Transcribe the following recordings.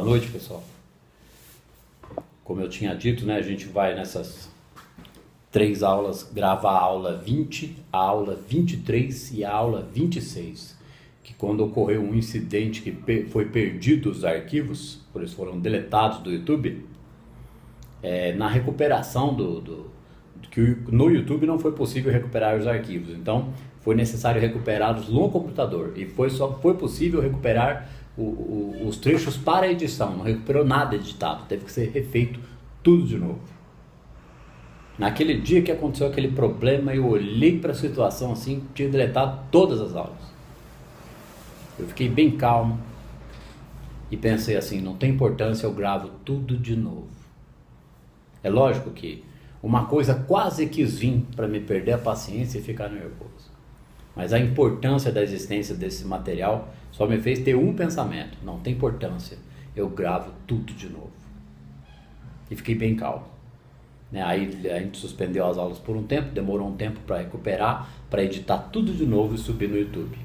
Boa noite, pessoal. Como eu tinha dito, né, a gente vai nessas 3 aulas gravar a aula 20, a aula 23 e a aula 26. Que quando ocorreu um incidente que foi perdido os arquivos, por isso foram deletados do YouTube, na recuperação que no YouTube não foi possível recuperar os arquivos, então foi necessário recuperá-los no computador e só foi possível recuperar os trechos para edição, não recuperou nada editado, teve que ser refeito tudo de novo. Naquele dia que aconteceu aquele problema, eu olhei para a situação assim, tinha deletado todas as aulas. Eu fiquei bem calmo e pensei assim, não tem importância, eu gravo tudo de novo. É lógico que uma coisa quase quis vir para me perder a paciência e ficar nervoso. Mas a importância da existência desse material só me fez ter um pensamento. Não tem importância, eu gravo tudo de novo. E fiquei bem calmo. Aí a gente suspendeu as aulas por um tempo, demorou um tempo para recuperar, para editar tudo de novo e subir no YouTube.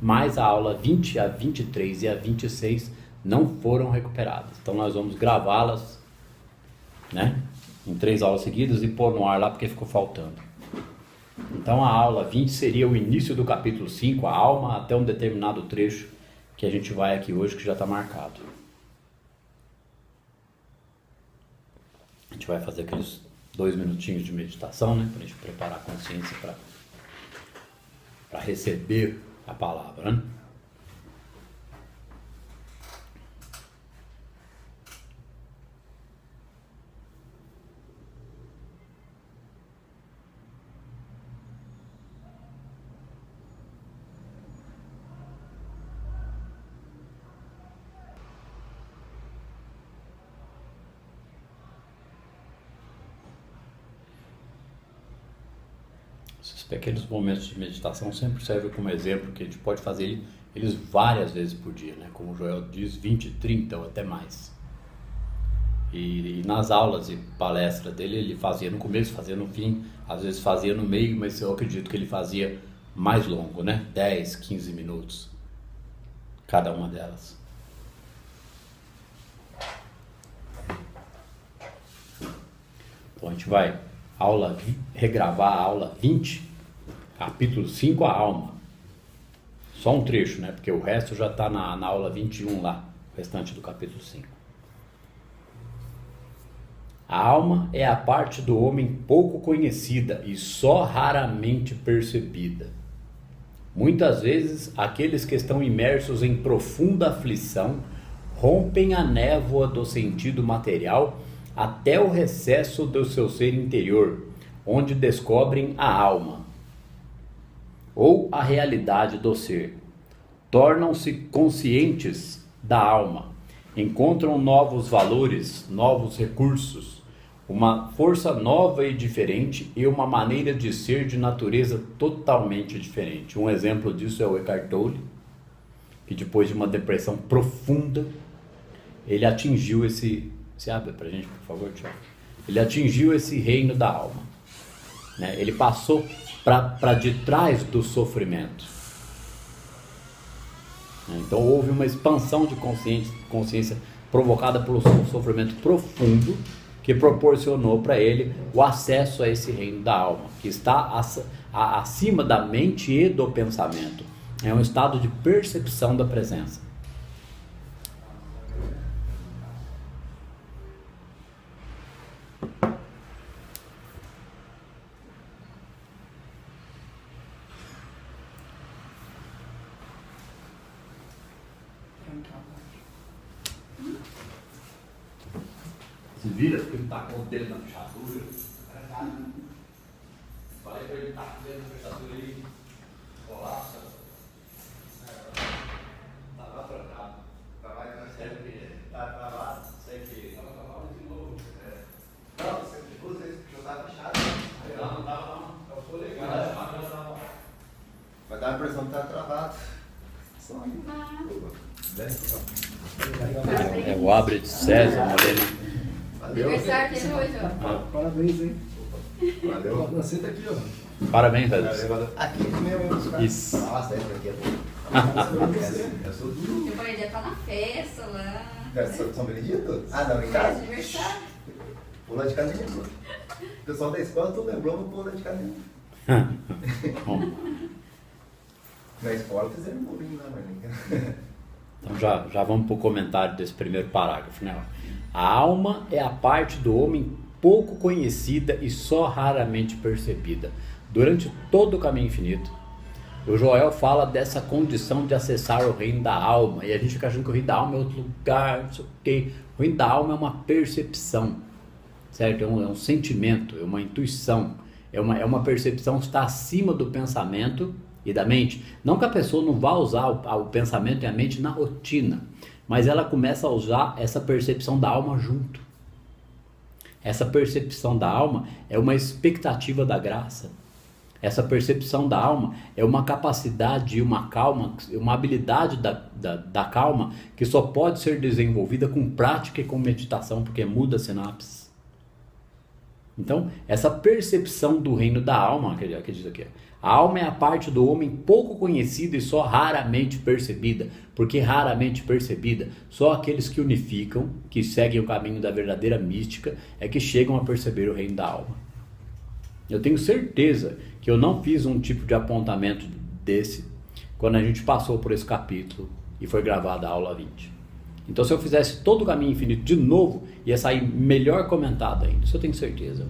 Mas a aula 20, a 23 e a 26 não foram recuperadas. Então nós vamos gravá-las, em 3 aulas seguidas e pôr no ar lá porque ficou faltando. Então a aula 20 seria o início do capítulo 5, a alma, até um determinado trecho que a gente vai aqui hoje, que já está marcado. A gente vai fazer aqueles 2 minutinhos de meditação, para a gente preparar a consciência para receber a palavra, Esses pequenos momentos de meditação sempre servem como exemplo, que a gente pode fazer eles várias vezes por dia, como o Joel diz, 20, 30 ou até mais. E nas aulas e palestras dele, ele fazia no começo, fazia no fim, às vezes fazia no meio, mas eu acredito que ele fazia mais longo, 10, 15 minutos, cada uma delas. Então a gente vai regravar a aula 20, capítulo 5, a alma. Só um trecho, porque o resto já está na aula 21 lá, o restante do capítulo 5. A alma é a parte do homem pouco conhecida e só raramente percebida. Muitas vezes, aqueles que estão imersos em profunda aflição rompem a névoa do sentido material até o recesso do seu ser interior, onde descobrem a alma, ou a realidade do ser. Tornam-se conscientes da alma, encontram novos valores, novos recursos, uma força nova e diferente e uma maneira de ser de natureza totalmente diferente. Um exemplo disso é o Eckhart Tolle, que depois de uma depressão profunda, ele atingiu Se abre pra gente, por favor, Tiago. Ele atingiu esse reino da alma. Ele passou para de trás do sofrimento. Então houve uma expansão de consciência provocada pelo sofrimento profundo que proporcionou para ele o acesso a esse reino da alma, que está acima da mente e do pensamento. É um estado de percepção da presença. Se vira porque ele está com o dedo na fechadura. Falei para ele estar com o dedo na fechadura aí. Colapsa. Estava trancado. Está travado. Sei que estava travado de novo. Não, você duas vezes porque eu estava fechado. Não estava não. Eu sou legal. Vai dar a impressão que está travado. Só é o Abre de César, Moreno. Aniversário dele hoje, ó. Parabéns, hein? Valeu. Você tá aqui, ó. Parabéns, velho. Aqui mesmo. Isso. Nossa, aqui é bom. Eu falei, já tá na festa lá. São Benedito? Ah, não, em casa. Aniversário. Pula de caminho. O pessoal da escola tudo lembrou do pula de caminho. Na escola fizeram um bolinho lá, mas... Então já vamos para o comentário desse primeiro parágrafo, né? A alma é a parte do homem pouco conhecida e só raramente percebida. Durante todo o caminho infinito, o Joel fala dessa condição de acessar o reino da alma, e a gente fica achando que o reino da alma é outro lugar, não sei o quê. O reino da alma é uma percepção, certo? É um sentimento, é uma intuição, é uma percepção que está acima do pensamento e da mente. Não que a pessoa não vá usar o pensamento e a mente na rotina, mas ela começa a usar essa percepção da alma junto. Essa percepção da alma é uma expectativa da graça. Essa percepção da alma é uma capacidade e uma calma, uma habilidade da calma que só pode ser desenvolvida com prática e com meditação, porque muda sinapses. Então, essa percepção do reino da alma, que diz aqui, a alma é a parte do homem pouco conhecida e só raramente percebida. Porque raramente percebida, só aqueles que unificam, que seguem o caminho da verdadeira mística, é que chegam a perceber o reino da alma. Eu tenho certeza que eu não fiz um tipo de apontamento desse quando a gente passou por esse capítulo e foi gravada a aula 20. Então, se eu fizesse todo o caminho infinito de novo, ia sair melhor comentado ainda. Isso eu tenho certeza.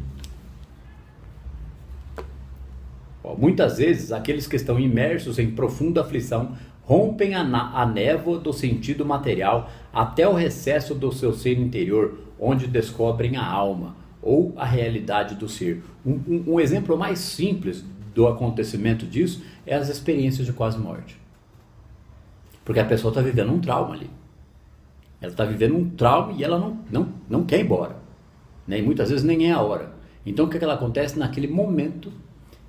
Muitas vezes, aqueles que estão imersos em profunda aflição rompem a névoa do sentido material até o recesso do seu ser interior, onde descobrem a alma ou a realidade do ser. Um exemplo mais simples do acontecimento disso é as experiências de quase morte. Porque a pessoa está vivendo um trauma ali. Ela está vivendo um trauma e ela não quer ir embora. Né? E muitas vezes nem é a hora. Então o que acontece naquele momento?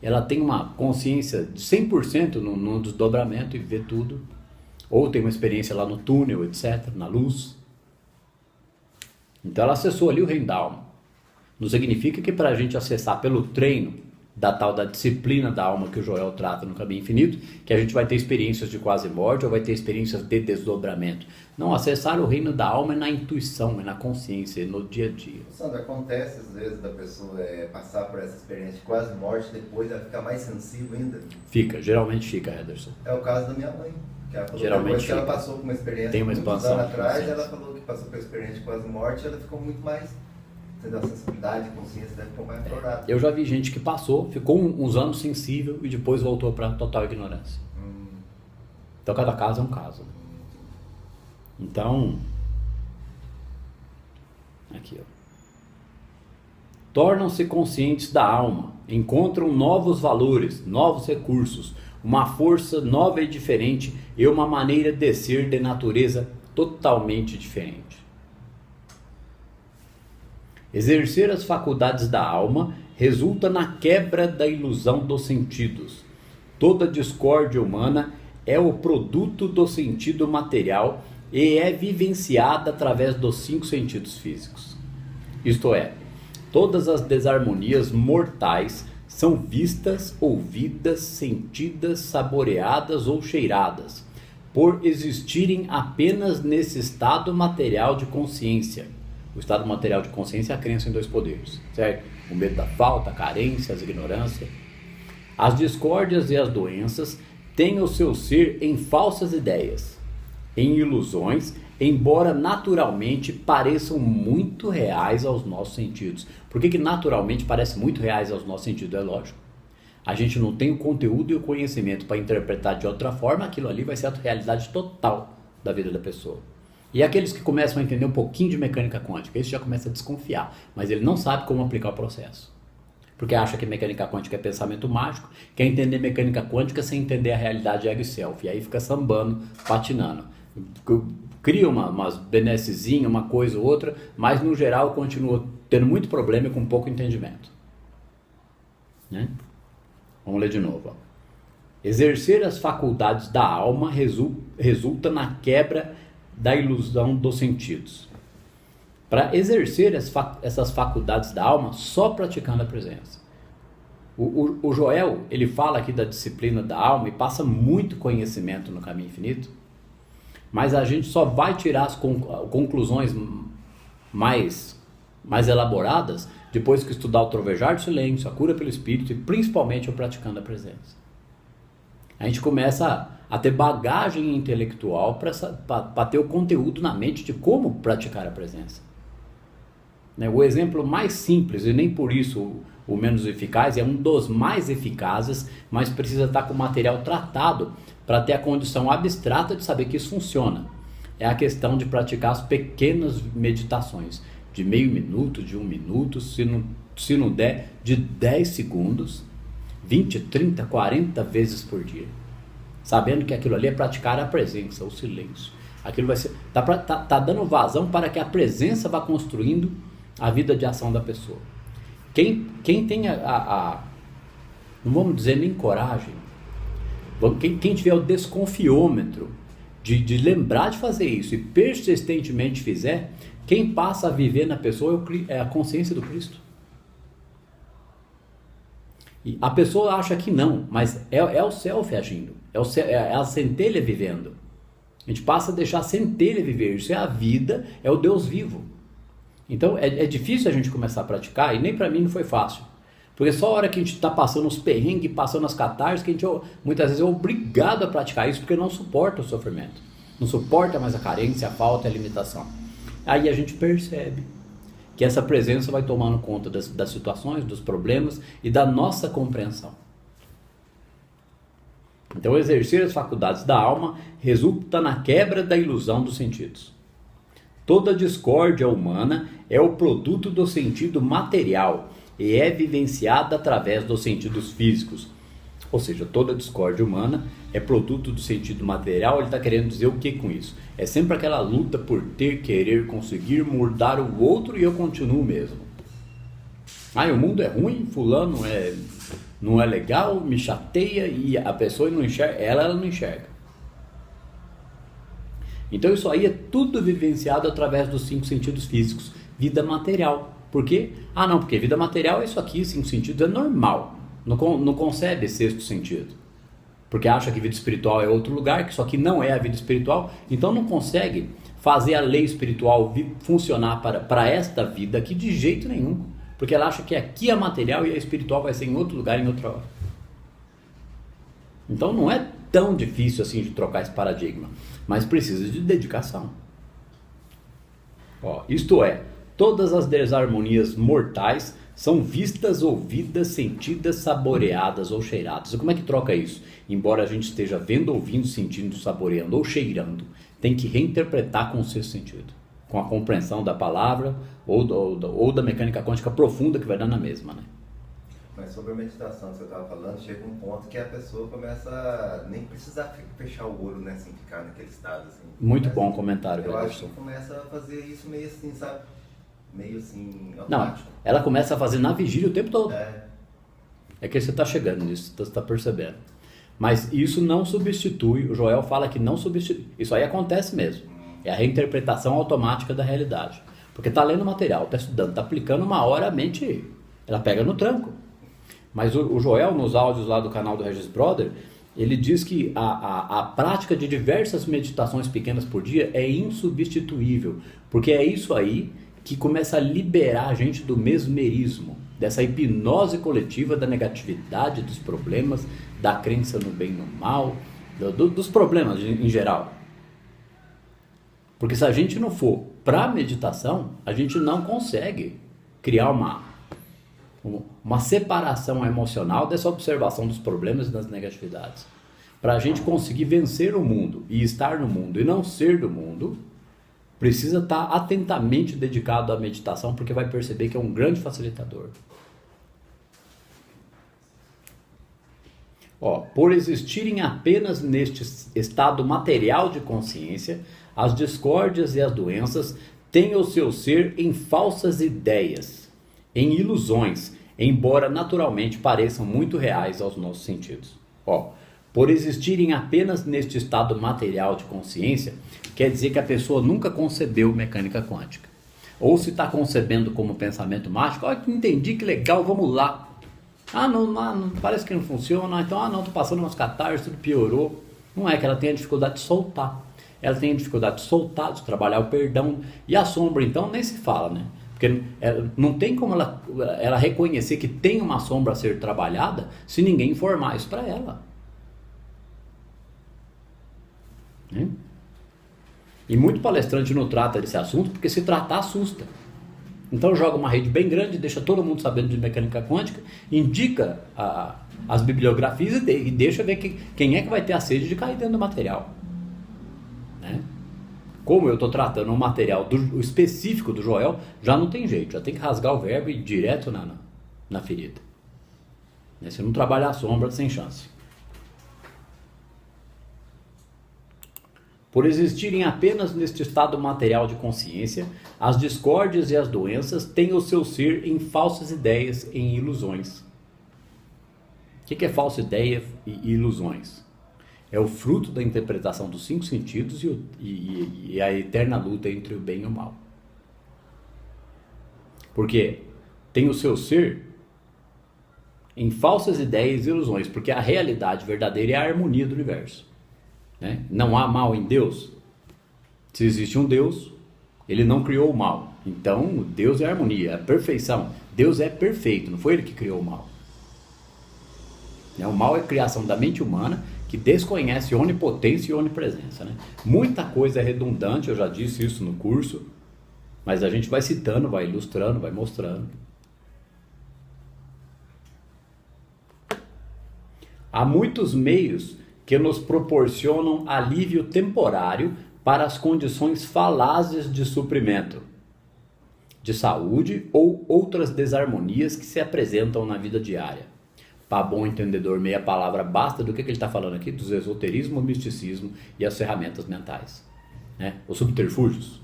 Ela tem uma consciência de 100% no desdobramento e vê tudo. Ou tem uma experiência lá no túnel, etc., na luz. Então ela acessou ali o reino da alma. Não significa que para a gente acessar pelo treino da tal da disciplina da alma que o Joel trata no Caminho Infinito, que a gente vai ter experiências de quase morte ou vai ter experiências de desdobramento. Não, acessar o reino da alma é na intuição, é na consciência, é no dia a dia. Sandra, acontece às vezes da pessoa passar por essa experiência de quase morte, depois ela fica mais sensível ainda? Geralmente fica, Ederson. É o caso da minha mãe. Que ela falou Geralmente depois que ela passou por uma experiência tem uma expansão anos atrás, ela falou que passou por uma experiência de quase morte, ela ficou muito mais... A sensibilidade, a consciência deve ficar mais aflorada. Eu já vi gente que passou, ficou uns anos sensível e depois voltou para total ignorância. Então cada caso é um caso. Então, aqui ó. Tornam-se conscientes da alma, encontram novos valores, novos recursos, uma força nova e diferente e uma maneira de ser de natureza totalmente diferente. Exercer as faculdades da alma resulta na quebra da ilusão dos sentidos. Toda discórdia humana é o produto do sentido material e é vivenciada através dos 5 sentidos físicos. Isto é, todas as desarmonias mortais são vistas, ouvidas, sentidas, saboreadas ou cheiradas, por existirem apenas nesse estado material de consciência. O estado material de consciência é a crença em 2 poderes, certo? O medo da falta, a carência, a ignorância. As discórdias e as doenças têm o seu ser em falsas ideias, em ilusões, embora naturalmente pareçam muito reais aos nossos sentidos. Por que naturalmente parece muito reais aos nossos sentidos? É lógico. A gente não tem o conteúdo e o conhecimento para interpretar de outra forma, aquilo ali vai ser a realidade total da vida da pessoa. E aqueles que começam a entender um pouquinho de mecânica quântica, esse já começa a desconfiar, mas ele não sabe como aplicar o processo. Porque acha que mecânica quântica é pensamento mágico, quer entender mecânica quântica sem entender a realidade ego e self, e aí fica sambando, patinando. Cria umas benessezinhas, uma coisa ou outra, mas no geral continua tendo muito problema e com pouco entendimento. Né? Vamos ler de novo. Ó. Exercer as faculdades da alma resulta na quebra da ilusão dos sentidos. Para exercer essas faculdades da alma, só praticando a presença. O Joel, ele fala aqui da disciplina da alma e passa muito conhecimento no Caminho Infinito, mas a gente só vai tirar as conclusões mais elaboradas depois que estudar o trovejar do silêncio, a cura pelo espírito e principalmente o praticando a presença. A gente começa a ter bagagem intelectual para ter o conteúdo na mente de como praticar a presença. O exemplo mais simples, e nem por isso o menos eficaz, é um dos mais eficazes, mas precisa estar com o material tratado para ter a condição abstrata de saber que isso funciona. É a questão de praticar as pequenas meditações, de meio minuto, de 1 minuto, se não der, de 10 segundos, 20, 30, 40 vezes por dia. Sabendo que aquilo ali é praticar a presença, o silêncio. Aquilo vai ser, tá dando vazão para que a presença vá construindo a vida de ação da pessoa. Quem tem não vamos dizer nem coragem, quem tiver o desconfiômetro de lembrar de fazer isso e persistentemente fizer, quem passa a viver na pessoa é a consciência do Cristo. E a pessoa acha que não, mas é o self agindo, é a centelha vivendo. A gente passa a deixar a centelha viver, isso é a vida, é o Deus vivo. Então é difícil a gente começar a praticar, e nem para mim não foi fácil. Porque só a hora que a gente está passando os perrengues, passando as catarses, que a gente muitas vezes é obrigado a praticar isso, porque não suporta o sofrimento. Não suporta mais a carência, a falta e a limitação. Aí a gente percebe que essa presença vai tomando conta das situações, dos problemas e da nossa compreensão. Então exercer as faculdades da alma resulta na quebra da ilusão dos sentidos. Toda discórdia humana é o produto do sentido material e é vivenciada através dos sentidos físicos. Ou seja, toda discórdia humana é produto do sentido material. Ele está querendo dizer o que com isso? É sempre aquela luta por querer, conseguir mudar o outro e eu continuo mesmo. O mundo é ruim, fulano não é legal, me chateia e a pessoa não enxerga, ela não enxerga. Então isso aí é tudo vivenciado através dos 5 sentidos físicos, vida material. Por quê? Porque vida material é isso aqui, 5 sentidos é normal. Não concebe 6º sentido. Porque acha que vida espiritual é outro lugar, que isso aqui não é a vida espiritual, então não consegue fazer a lei espiritual funcionar para esta vida aqui de jeito nenhum. Porque ela acha que aqui é material e a espiritual vai ser em outro lugar, em outra hora. Então não é tão difícil assim de trocar esse paradigma, mas precisa de dedicação. Isto é, todas as desarmonias mortais são vistas, ouvidas, sentidas, saboreadas ou cheiradas. E como é que troca isso? Embora a gente esteja vendo, ouvindo, sentindo, saboreando ou cheirando, tem que reinterpretar com o 6º sentido, com a compreensão da palavra ou da mecânica quântica profunda que vai dar na mesma, né? Mas sobre a meditação que você estava falando, chega um ponto que a pessoa começa a nem precisar fechar o olho, né, assim, ficar naquele estado, assim. Muito bom comentário. Eu acho que começa a fazer isso meio assim, sabe? Meio assim, Não, automático. ela começa a fazer na vigília o tempo todo. É que você está chegando nisso, você está percebendo. Mas isso não substitui, o Joel fala que não substitui. Isso aí acontece mesmo. É a reinterpretação automática da realidade. Porque está lendo material, está estudando, está aplicando, uma hora a mente, ela pega no tranco. Mas o Joel, nos áudios lá do canal do Regis Brother, ele diz que a prática de diversas meditações pequenas por dia é insubstituível. Porque é isso aí que começa a liberar a gente do mesmerismo, dessa hipnose coletiva da negatividade, dos problemas, da crença no bem e no mal, dos problemas em geral. Porque se a gente não for para a meditação, a gente não consegue criar uma separação emocional dessa observação dos problemas e das negatividades. Para a gente conseguir vencer o mundo e estar no mundo e não ser do mundo, precisa estar atentamente dedicado à meditação, porque vai perceber que é um grande facilitador. Por existirem apenas neste estado material de consciência, as discórdias e as doenças têm o seu ser em falsas ideias, em ilusões, embora naturalmente pareçam muito reais aos nossos sentidos. Por existirem apenas neste estado material de consciência, quer dizer que a pessoa nunca concebeu mecânica quântica. Ou se está concebendo como pensamento mágico, entendi, que legal, vamos lá. Não, parece que não funciona, então, estou passando umas catarses, tudo piorou. Não é que ela tem a dificuldade de soltar. ela tem dificuldade de soltar, de trabalhar o perdão. E a sombra, então, nem se fala, né? Porque não tem como ela reconhecer que tem uma sombra a ser trabalhada se ninguém informar isso para ela. Né? E muito palestrante não trata desse assunto porque se tratar assusta. Então joga uma rede bem grande, deixa todo mundo sabendo de mecânica quântica, indica as bibliografias e deixa ver quem é que vai ter a sede de cair dentro do material. Né? Como eu estou tratando um material específico do Joel, já não tem jeito, já tem que rasgar o verbo e ir direto na ferida. Né? Se não trabalhar a sombra, sem chance. Por existirem apenas neste estado material de consciência, as discórdias e as doenças têm o seu ser em falsas ideias e em ilusões. O que é falsa ideia e ilusões? É o fruto da interpretação dos 5 sentidos e a eterna luta entre o bem e o mal. Porque tem o seu ser em falsas ideias e ilusões, porque a realidade verdadeira é a harmonia do universo. Né? Não há mal em Deus. Se existe um Deus, ele não criou o mal. Então, Deus é harmonia, é perfeição. Deus é perfeito, não foi ele que criou o mal. O mal é criação da mente humana que desconhece onipotência e onipresença. Né? Muita coisa é redundante, eu já disse isso no curso, mas a gente vai citando, vai ilustrando, vai mostrando. Há muitos meios que nos proporcionam alívio temporário para as condições falazes de suprimento, de saúde ou outras desarmonias que se apresentam na vida diária. Para bom entendedor, meia palavra basta do que ele está falando aqui, dos esoterismo, o misticismo e as ferramentas mentais. Né? Os subterfúgios.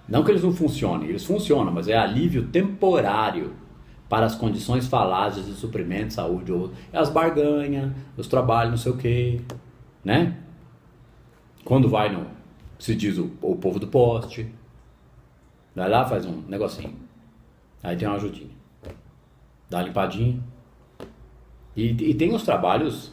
Não que eles não funcionem, eles funcionam, mas é alívio temporário para as condições falazes de suprimento, saúde ou as barganhas, os trabalhos, não sei o que, né? Quando vai no, se diz o povo do poste, vai lá, faz um negocinho, aí tem uma ajudinha, dá uma limpadinha, e tem os trabalhos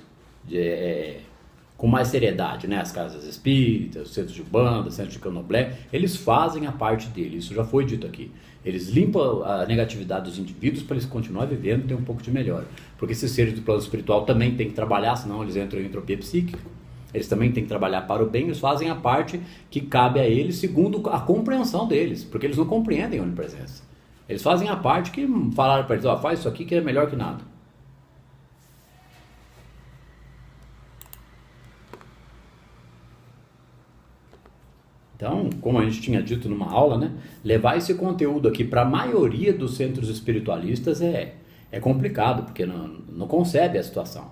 com mais seriedade, né? As casas espíritas, os centros de banda, centros de candomblé, eles fazem a parte deles, isso já foi dito aqui. Eles limpam a negatividade dos indivíduos para eles continuarem vivendo e ter um pouco de melhora. Porque esses seres do plano espiritual também têm que trabalhar, senão eles entram em entropia psíquica. Eles também têm que trabalhar para o bem, eles fazem a parte que cabe a eles segundo a compreensão deles, porque eles não compreendem a onipresença. Eles fazem a parte que falaram para eles, ó, faz isso aqui que é melhor que nada. Então, como a gente tinha dito numa aula, né, levar esse conteúdo aqui para a maioria dos centros espiritualistas é complicado, porque não concebe a situação.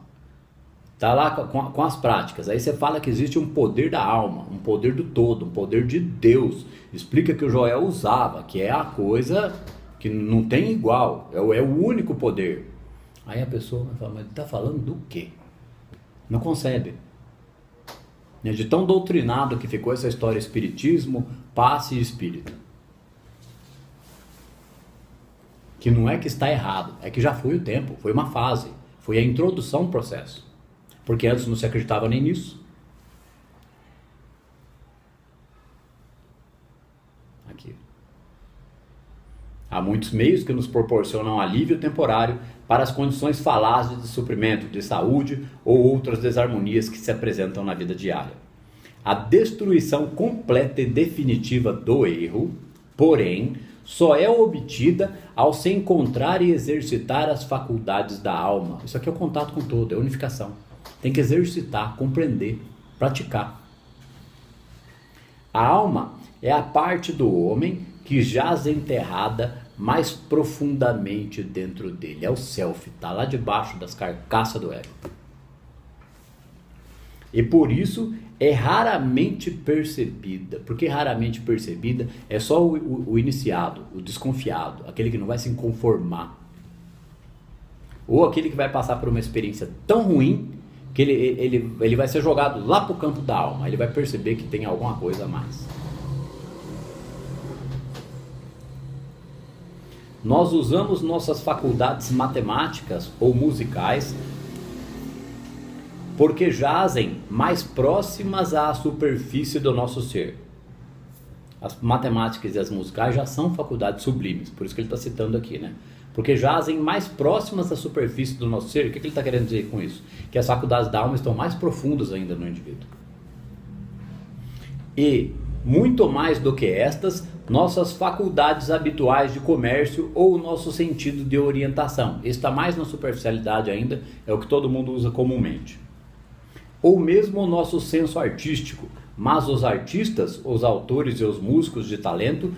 Está lá com as práticas, aí você fala que existe um poder da alma, um poder do todo, um poder de Deus. Explica que o Joel usava, que é a coisa que não tem igual, é o único poder. Aí a pessoa vai falar, mas ele está falando do quê? Não concebe. De tão doutrinado que ficou essa história espiritismo, passe e espírito. Que não é que está errado, é que já foi o tempo, foi uma fase, foi a introdução do processo. Porque antes não se acreditava nem nisso. Aqui. Há muitos meios que nos proporcionam alívio temporário para as condições falazes de suprimento, de saúde ou outras desarmonias que se apresentam na vida diária. A destruição completa e definitiva do erro, porém, só é obtida ao se encontrar e exercitar as faculdades da alma. Isso aqui é o contato com todo, é unificação. Tem que exercitar, compreender, praticar. A alma é a parte do homem que jaz enterrada mais profundamente dentro dele. É o self, está lá debaixo das carcaças do ego. E por isso é raramente percebida. Porque raramente percebida é só o iniciado, o desconfiado, aquele que não vai se conformar. Ou aquele que vai passar por uma experiência tão ruim que ele vai ser jogado lá para o campo da alma. Ele vai perceber que tem alguma coisa a mais. Nós usamos nossas faculdades matemáticas ou musicais porque jazem mais próximas à superfície do nosso ser. As matemáticas e as musicais já são faculdades sublimes, por isso que ele está citando aqui, né? Porque jazem mais próximas à superfície do nosso ser. O que ele está querendo dizer com isso? Que as faculdades da alma estão mais profundas ainda no indivíduo. E, muito mais do que estas, nossas faculdades habituais de comércio ou o nosso sentido de orientação. Esse está mais na superficialidade ainda, é o que todo mundo usa comumente. Ou mesmo o nosso senso artístico. Mas os artistas, os autores e os músicos de talento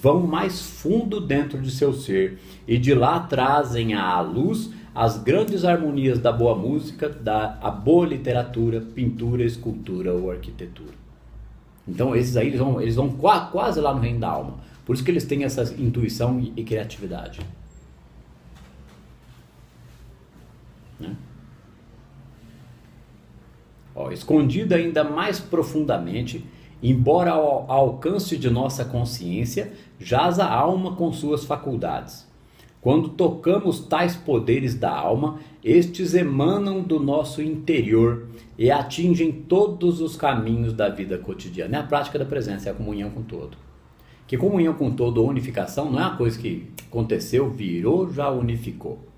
vão mais fundo dentro de seu ser e de lá trazem à luz as grandes harmonias da boa música, a boa literatura, pintura, escultura ou arquitetura. Então esses aí eles vão quase lá no reino da alma. Por isso que eles têm essa intuição e criatividade. Né? Escondida ainda mais profundamente, embora ao alcance de nossa consciência, jaz a alma com suas faculdades. Quando tocamos tais poderes da alma, estes emanam do nosso interior e atingem todos os caminhos da vida cotidiana. É a prática da presença, é a comunhão com o todo. Que comunhão com o todo ou unificação não é uma coisa que aconteceu, virou, já unificou.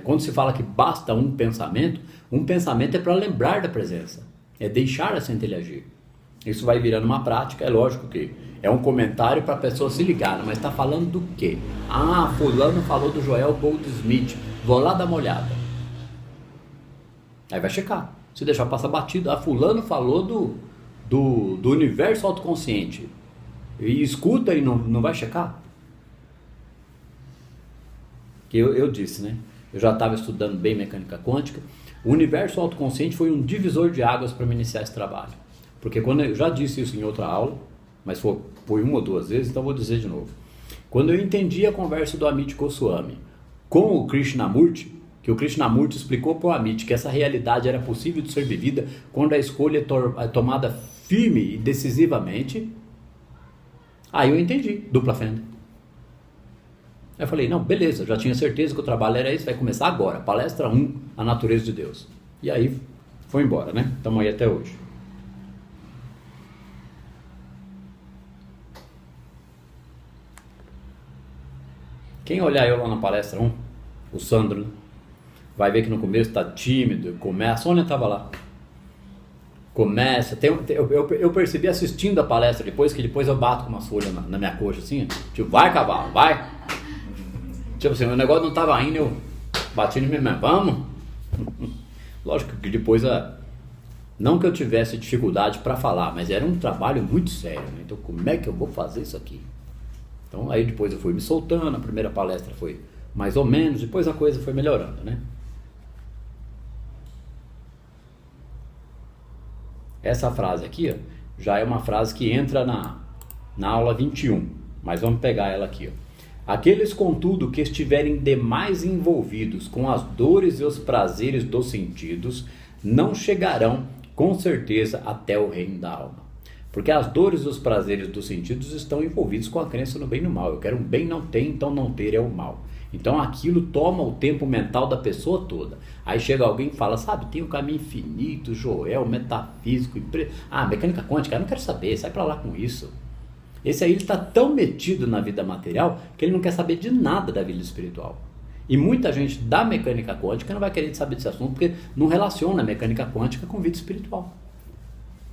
Quando se fala que basta um pensamento é para lembrar da presença, é deixar a centelha agir. Isso vai virando uma prática, é lógico que é um comentário para a pessoa se ligar, mas está falando do quê? Ah, fulano falou do Joel Goldsmith, vou lá dar uma olhada. Aí vai checar, se deixar passar batido, fulano falou do universo autoconsciente, e escuta e não vai checar? Que eu disse, né? Eu já estava estudando bem mecânica quântica. O universo autoconsciente foi um divisor de águas para me iniciar esse trabalho. Porque quando eu já disse isso em outra aula, mas foi uma ou duas vezes, então vou dizer de novo. Quando eu entendi a conversa do Amit Goswami com o Krishnamurti, que o Krishnamurti explicou para o Amit que essa realidade era possível de ser vivida quando a escolha é tomada firme e decisivamente, aí eu entendi, dupla fenda. Aí eu falei, não, beleza, já tinha certeza que o trabalho era esse, vai começar agora, palestra 1, a natureza de Deus. E aí foi embora, né? Estamos aí até hoje. Quem olhar eu lá na palestra 1, o Sandro, vai ver que no começo está tímido, começa, a Sônia estava lá. Começa, eu percebi assistindo a palestra depois eu bato com umas folhas na minha coxa assim, tipo, vai cavalo, vai. Tipo assim, o negócio não estava indo, eu bati em mim mesmo, vamos. Lógico que depois, não que eu tivesse dificuldade para falar, mas era um trabalho muito sério, né? Então como é que eu vou fazer isso aqui? Então aí depois eu fui me soltando, a primeira palestra foi mais ou menos, depois a coisa foi melhorando, né? Essa frase aqui, já é uma frase que entra na aula 21, mas vamos pegar ela aqui, Aqueles, contudo, que estiverem demais envolvidos com as dores e os prazeres dos sentidos, não chegarão, com certeza, até o reino da alma. Porque as dores e os prazeres dos sentidos estão envolvidos com a crença no bem e no mal. Eu quero um bem, não tem, então não ter é o mal. Então aquilo toma o tempo mental da pessoa toda. Aí chega alguém e fala, sabe, tem um caminho infinito, Joel, metafísico, mecânica quântica, eu não quero saber, sai pra lá com isso. Esse aí está tão metido na vida material que ele não quer saber de nada da vida espiritual. E muita gente da mecânica quântica não vai querer saber desse assunto porque não relaciona a mecânica quântica com vida espiritual.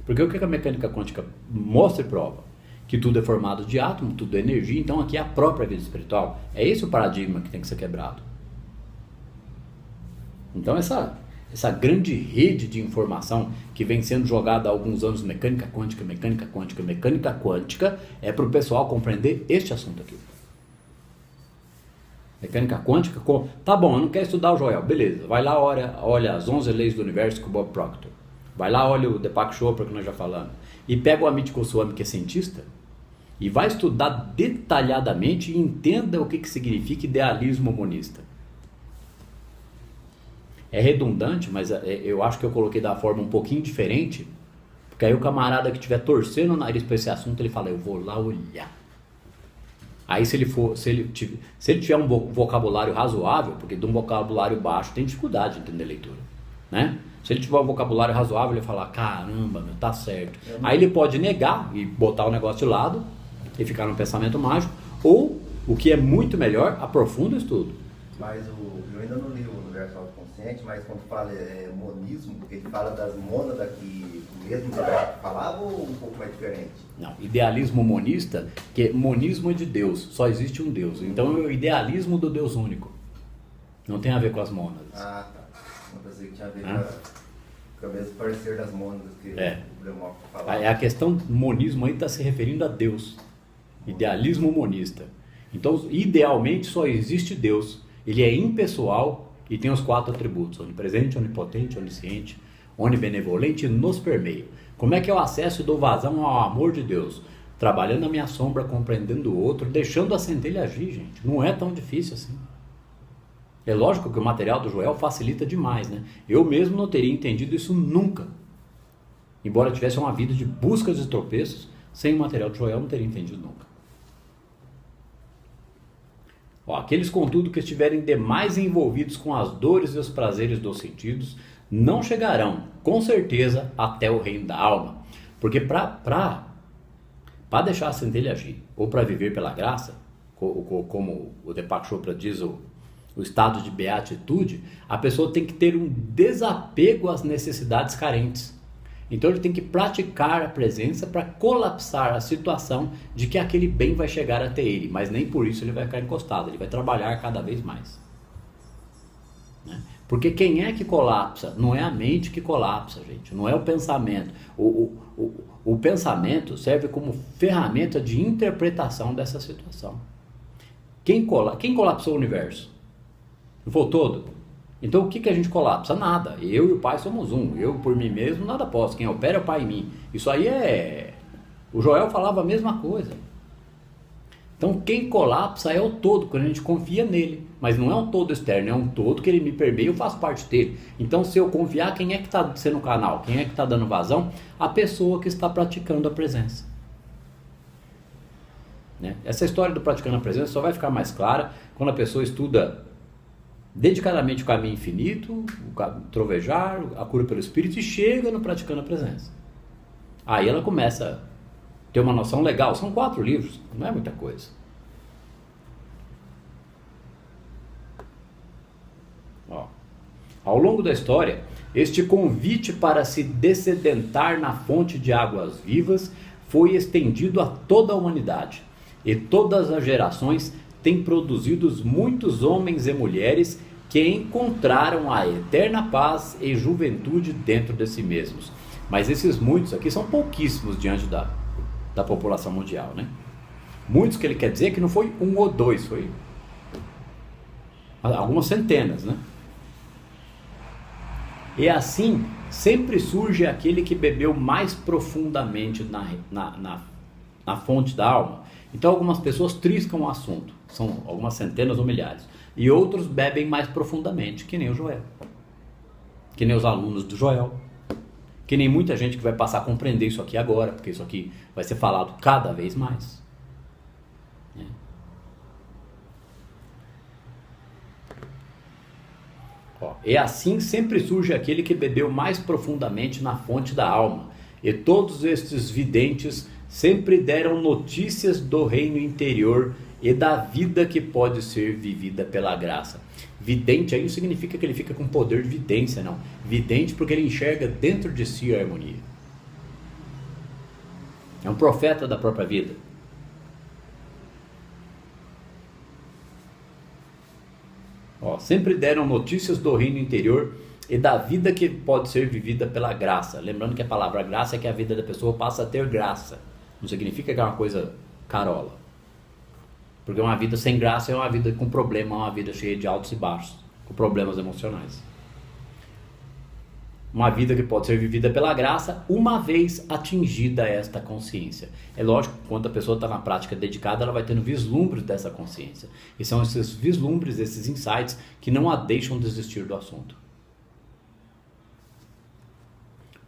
Porque o que a mecânica quântica mostra e prova? Que tudo é formado de átomo, tudo é energia, então aqui é a própria vida espiritual. É esse o paradigma que tem que ser quebrado. Então essa grande rede de informação que vem sendo jogada há alguns anos, mecânica quântica, é para o pessoal compreender este assunto aqui. Mecânica quântica, tá bom, eu não quero estudar o Joel, beleza, vai lá, olha as 11 leis do universo com o Bob Proctor, vai lá, olha o Deepak Chopra que nós já falamos, e pega o Amit Goswami que é cientista, e vai estudar detalhadamente e entenda o que significa idealismo monista. É redundante, mas eu acho que eu coloquei da forma um pouquinho diferente, porque aí o camarada que estiver torcendo o nariz para esse assunto, ele fala, eu vou lá olhar. Aí se ele tiver um vocabulário razoável, porque de um vocabulário baixo tem dificuldade de entender leitura, né? Se ele tiver um vocabulário razoável, ele vai falar, caramba, meu, tá certo. Aí ele pode negar e botar o negócio de lado e ficar no pensamento mágico, ou, o que é muito melhor, aprofunda o estudo. Mas eu ainda não li o Universo Autoconsciente, mas quando fala monismo, ele fala das mônadas que o mesmo que falava ou um pouco mais diferente? Não, idealismo monista, que monismo é de Deus, só existe um Deus. Então é o idealismo do Deus único. Não tem a ver com as mônadas. Ah, tá. Não pensei que tinha a ver com o mesmo parecer das mônadas que o Demócrito falava. A questão monismo aí está se referindo a Deus. Idealismo monista. Então, idealmente, só existe Deus. Ele é impessoal e tem os 4 atributos: onipresente, onipotente, onisciente, onibenevolente e nos permeia. Como é que eu acesso e dou vazão ao amor de Deus? Trabalhando na minha sombra, compreendendo o outro, deixando a centelha agir, gente. Não é tão difícil assim. É lógico que o material do Joel facilita demais, né? Eu mesmo não teria entendido isso nunca. Embora tivesse uma vida de buscas e tropeços, sem o material do Joel eu não teria entendido nunca. Aqueles, contudo, que estiverem demais envolvidos com as dores e os prazeres dos sentidos, não chegarão, com certeza, até o reino da alma. Porque para deixar a centelha agir, ou para viver pela graça, como o Deepak Chopra diz, o estado de beatitude, a pessoa tem que ter um desapego às necessidades carentes. Então ele tem que praticar a presença para colapsar a situação de que aquele bem vai chegar até ele, mas nem por isso ele vai ficar encostado, ele vai trabalhar cada vez mais. Né? Porque quem é que colapsa? Não é a mente que colapsa, gente, não é o pensamento. O pensamento serve como ferramenta de interpretação dessa situação. Quem colapsou o universo? Não foi o todo? Então o que a gente colapsa? Nada. Eu e o Pai somos um. Eu por mim mesmo nada posso. Quem opera é o Pai em mim. Isso aí é... O Joel falava a mesma coisa. Então quem colapsa é o todo, quando a gente confia nele. Mas não é um todo externo, é um todo que ele me permeia e eu faço parte dele. Então se eu confiar, quem é que está sendo o canal? Quem é que está dando vazão? A pessoa que está praticando a presença. Né? Essa história do praticando a presença só vai ficar mais clara quando a pessoa estuda dedicadamente o caminho infinito, o trovejar, a cura pelo espírito, e chega no praticando a presença. Aí ela começa a ter uma noção legal. São 4 livros, não é muita coisa. Ao longo da história, este convite para se dessedentar na fonte de águas vivas foi estendido a toda a humanidade, e todas as gerações têm produzido muitos homens e mulheres que encontraram a eterna paz e juventude dentro de si mesmos. Mas esses muitos aqui são pouquíssimos diante da população mundial, né? Muitos que ele quer dizer que não foi 1 ou 2, foi algumas centenas, né? E assim, sempre surge aquele que bebeu mais profundamente na fonte da alma. Então algumas pessoas triscam o assunto, são algumas centenas ou milhares, e outros bebem mais profundamente, que nem o Joel, que nem os alunos do Joel, que nem muita gente que vai passar a compreender isso aqui agora, porque isso aqui vai ser falado cada vez mais. E assim sempre surge aquele que bebeu mais profundamente na fonte da alma, e todos estes videntes sempre deram notícias do reino interior e da vida que pode ser vivida pela graça. Vidente aí não significa que ele fica com poder de vidência, não. Vidente porque ele enxerga dentro de si a harmonia. É um profeta da própria vida. Sempre deram notícias do reino interior e da vida que pode ser vivida pela graça. Lembrando que a palavra graça é que a vida da pessoa passa a ter graça. Não significa que é uma coisa carola. Porque uma vida sem graça é uma vida com problema, uma vida cheia de altos e baixos, com problemas emocionais. Uma vida que pode ser vivida pela graça, uma vez atingida esta consciência. É lógico que quando a pessoa está na prática dedicada, ela vai tendo vislumbres dessa consciência. E são esses vislumbres, esses insights, que não a deixam desistir do assunto.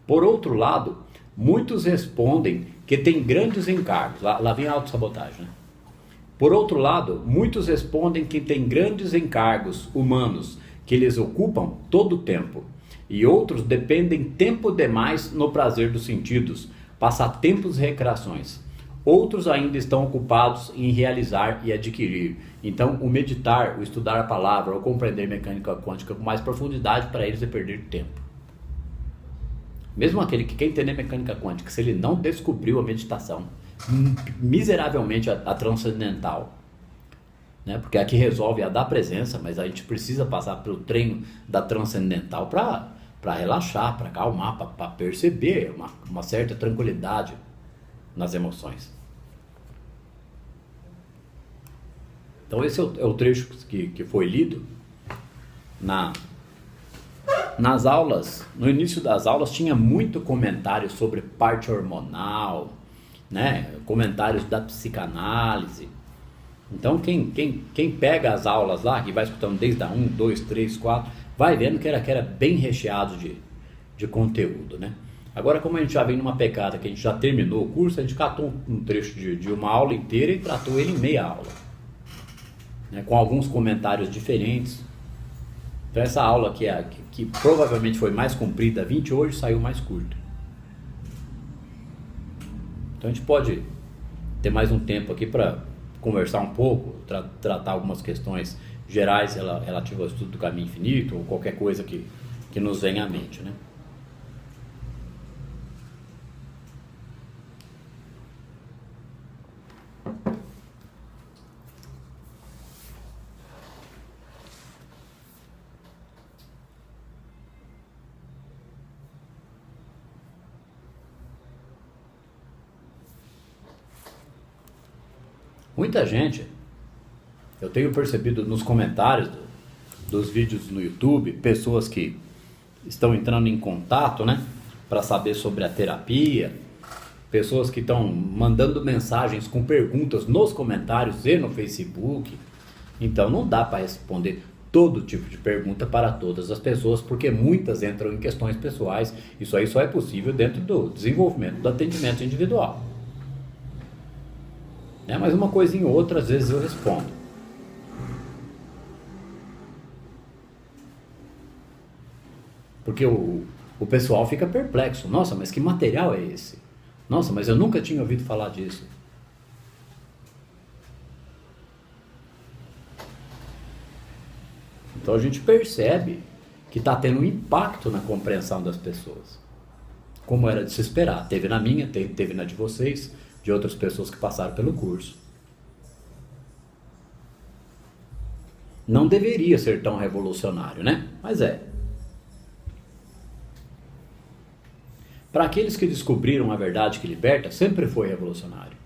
Por outro lado, muitos respondem que têm grandes encargos. Lá vem a autossabotagem, né? Por outro lado, muitos respondem que têm grandes encargos humanos que lhes ocupam todo o tempo. e outros dependem tempo demais no prazer dos sentidos, passatempos e recreações. Outros ainda estão ocupados em realizar e adquirir. Então, o meditar, o estudar a palavra, ou compreender mecânica quântica com mais profundidade, para eles é perder tempo. Mesmo aquele que quer entender mecânica quântica, se ele não descobriu a meditação, miseravelmente a transcendental, né? Porque aqui resolve a da presença, mas a gente precisa passar pelo treino da transcendental para relaxar, para acalmar, para perceber uma certa tranquilidade nas emoções. Então esse é o trecho que foi lido nas aulas. No início das aulas tinha muito comentário sobre parte hormonal, né? Comentários da psicanálise. Então quem pega as aulas lá, que vai escutando desde a 1, 2, 3, 4, vai vendo que era bem recheado de conteúdo, né? Agora, como a gente já vem numa pegada que a gente já terminou o curso, a gente catou um trecho de uma aula inteira e tratou ele em meia aula, né? Com alguns comentários diferentes. Então essa aula aqui, que provavelmente foi mais comprida, 20, hoje saiu mais curta. Então a gente pode ter mais um tempo aqui para conversar um pouco, tratar algumas questões gerais relativas ao estudo do caminho infinito, ou qualquer coisa que nos venha à mente, né? Muita gente, eu tenho percebido nos comentários dos vídeos no YouTube, pessoas que estão entrando em contato, né, para saber sobre a terapia, pessoas que estão mandando mensagens com perguntas nos comentários e no Facebook. Então não dá para responder todo tipo de pergunta para todas as pessoas, porque muitas entram em questões pessoais. Isso aí só é possível dentro do desenvolvimento do atendimento individual. Mas uma coisinha ou outra, às vezes eu respondo. Porque o pessoal fica perplexo. Nossa, mas que material é esse? Nossa, mas eu nunca tinha ouvido falar disso. Então a gente percebe que está tendo um impacto na compreensão das pessoas. Como era de se esperar. Teve na minha, teve na de vocês, de outras pessoas que passaram pelo curso. Não deveria ser tão revolucionário, né? Mas é. Para aqueles que descobriram a verdade que liberta, sempre foi revolucionário.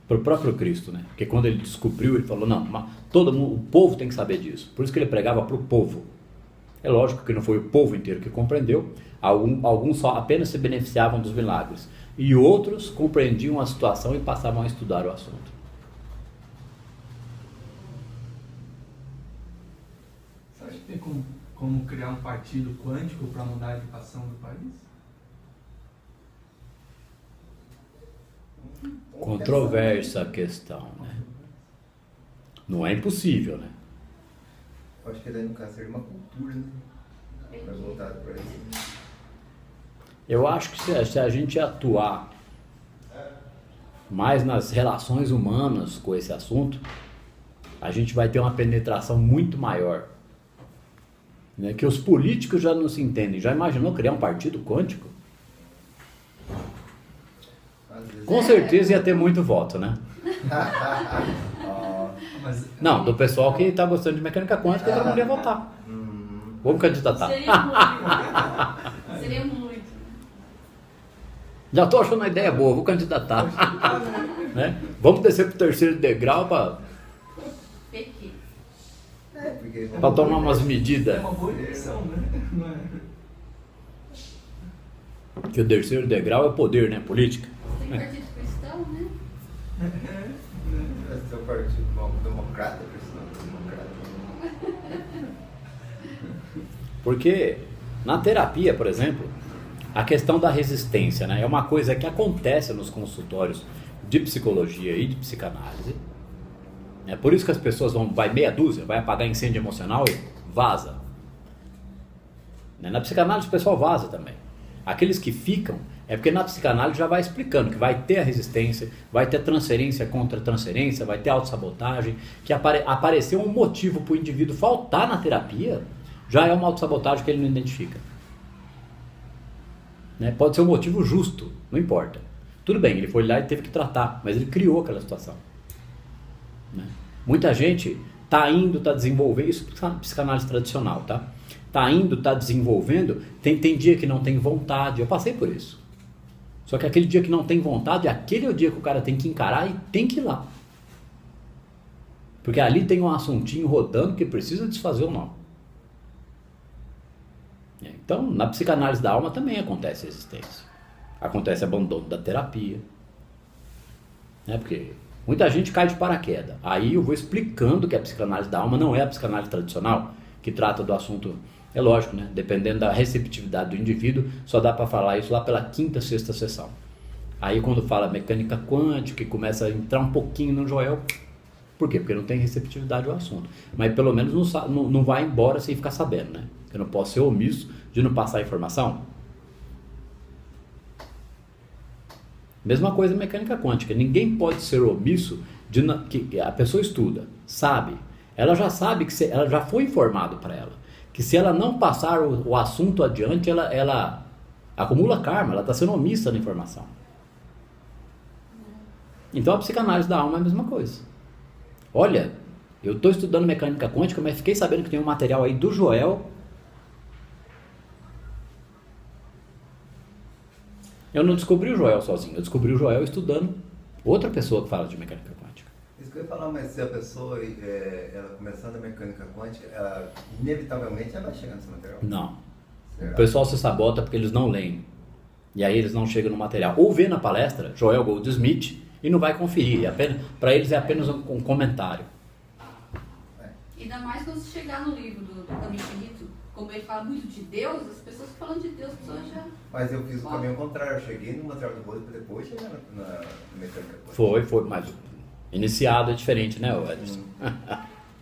Para o próprio Cristo, né? Porque quando ele descobriu, ele falou, não, todo mundo, o povo tem que saber disso. Por isso que ele pregava para o povo. É lógico que não foi o povo inteiro que compreendeu. Alguns só apenas se beneficiavam dos milagres. E outros compreendiam a situação e passavam a estudar o assunto. Você acha que tem como criar um partido quântico para mudar a educação do país? Controversa a questão, né? Não é impossível, né? Acho que daí no caso seria uma cultura, né? Mais voltado para isso. Eu acho que se a gente atuar mais nas relações humanas com esse assunto, a gente vai ter uma penetração muito maior. Né? Que os políticos já não se entendem. Já imaginou criar um partido quântico? Com certeza ia ter muito voto, né? Não, do pessoal que está gostando de mecânica quântica, todo mundo ia votar. Vamos candidatar. Seria muito. Já estou achando uma ideia boa, vou candidatar. Né? Vamos descer para o terceiro degrau para tomar umas medidas. É uma boa eleição, né? Que o terceiro degrau é o poder, né? Política. Tem partido cristão, né? Esse é o partido democrata, cristão, democrata. Porque na terapia, por exemplo, a questão da resistência, né, é uma coisa que acontece nos consultórios de psicologia e de psicanálise. É por isso que as pessoas vai meia dúzia, vai apagar incêndio emocional e vaza. né? Na psicanálise o pessoal vaza também. Aqueles que ficam, é porque na psicanálise já vai explicando que vai ter a resistência, vai ter transferência contra transferência, vai ter autossabotagem, que apareceu um motivo para o indivíduo faltar na terapia, já é uma autossabotagem que ele não identifica. Né? Pode ser um motivo justo, não importa. Tudo bem, ele foi lá e teve que tratar, mas ele criou aquela situação. Né? Muita gente está indo, está desenvolvendo, isso é psicanálise tradicional, tá? Está indo, está desenvolvendo, tem dia que não tem vontade, eu passei por isso. Só que aquele dia que não tem vontade, aquele é o dia que o cara tem que encarar e tem que ir lá. Porque ali tem um assuntinho rodando que precisa desfazer o nó. Então, na psicanálise da alma também acontece resistência. Acontece abandono da terapia. Né? Porque muita gente cai de paraquedas. Aí eu vou explicando que a psicanálise da alma não é a psicanálise tradicional, que trata do assunto. É lógico, né? Dependendo da receptividade do indivíduo, só dá para falar isso lá pela 5ª, 6ª sessão. Aí quando fala mecânica quântica e começa a entrar um pouquinho no Joel, por quê? Porque não tem receptividade ao assunto. Mas pelo menos não vai embora sem ficar sabendo, né? Eu não posso ser omisso de não passar a informação. Mesma coisa mecânica quântica. Ninguém pode ser omisso que a pessoa estuda, sabe. Ela já sabe que ela já foi informado para ela. Que se ela não passar o assunto adiante, ela acumula karma, ela está sendo omissa na informação. Então a psicanálise da alma é a mesma coisa. Olha, eu estou estudando mecânica quântica, mas fiquei sabendo que tem um material aí do Joel. Eu não descobri o Joel sozinho, eu descobri o Joel estudando outra pessoa que fala de mecânica quântica. Isso que eu ia falar, mas se a pessoa, ela começando a mecânica quântica, inevitavelmente ela vai chegar nesse material? Não. Será? O pessoal se sabota porque eles não leem. E aí eles não chegam no material. Ou vê na palestra Joel Goldsmith e não vai conferir. Para eles é apenas um comentário. Ainda mais quando você chegar no livro do Caminho Infinito, como ele fala muito de Deus, as pessoas falando de Deus, as pessoas já... Mas eu fiz o caminho contrário, eu cheguei no material do Rose para depois chegar na mecânica quântica. Foi, mas iniciado é diferente, né, Edson?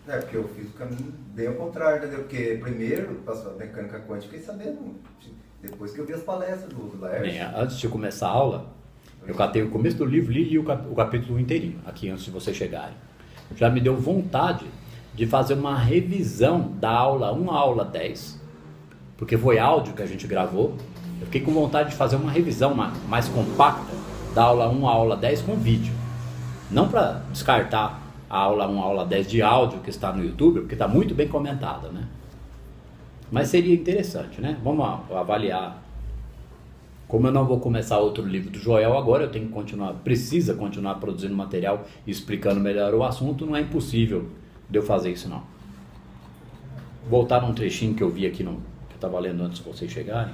É, porque eu fiz o caminho bem ao contrário, entendeu? Porque primeiro, passou a mecânica quântica, fiquei sabendo, depois que eu vi as palestras do Laércio. Antes de começar a aula, eu catei o começo do livro, li o capítulo inteirinho, aqui antes de vocês chegarem. Já me deu vontade de fazer uma revisão da aula 1 à aula 10, porque foi áudio que a gente gravou. Eu fiquei com vontade de fazer uma revisão mais compacta da aula 1 à aula 10 com vídeo. Não para descartar a aula 1 à aula 10 de áudio que está no YouTube, porque está muito bem comentada, né? Mas seria interessante, né? Vamos avaliar. Como eu não vou começar outro livro do Joel agora, eu tenho que precisa continuar produzindo material e explicando melhor o assunto, não é impossível de eu fazer isso não. Voltar num trechinho que eu vi aqui, que eu estava lendo antes de vocês chegarem.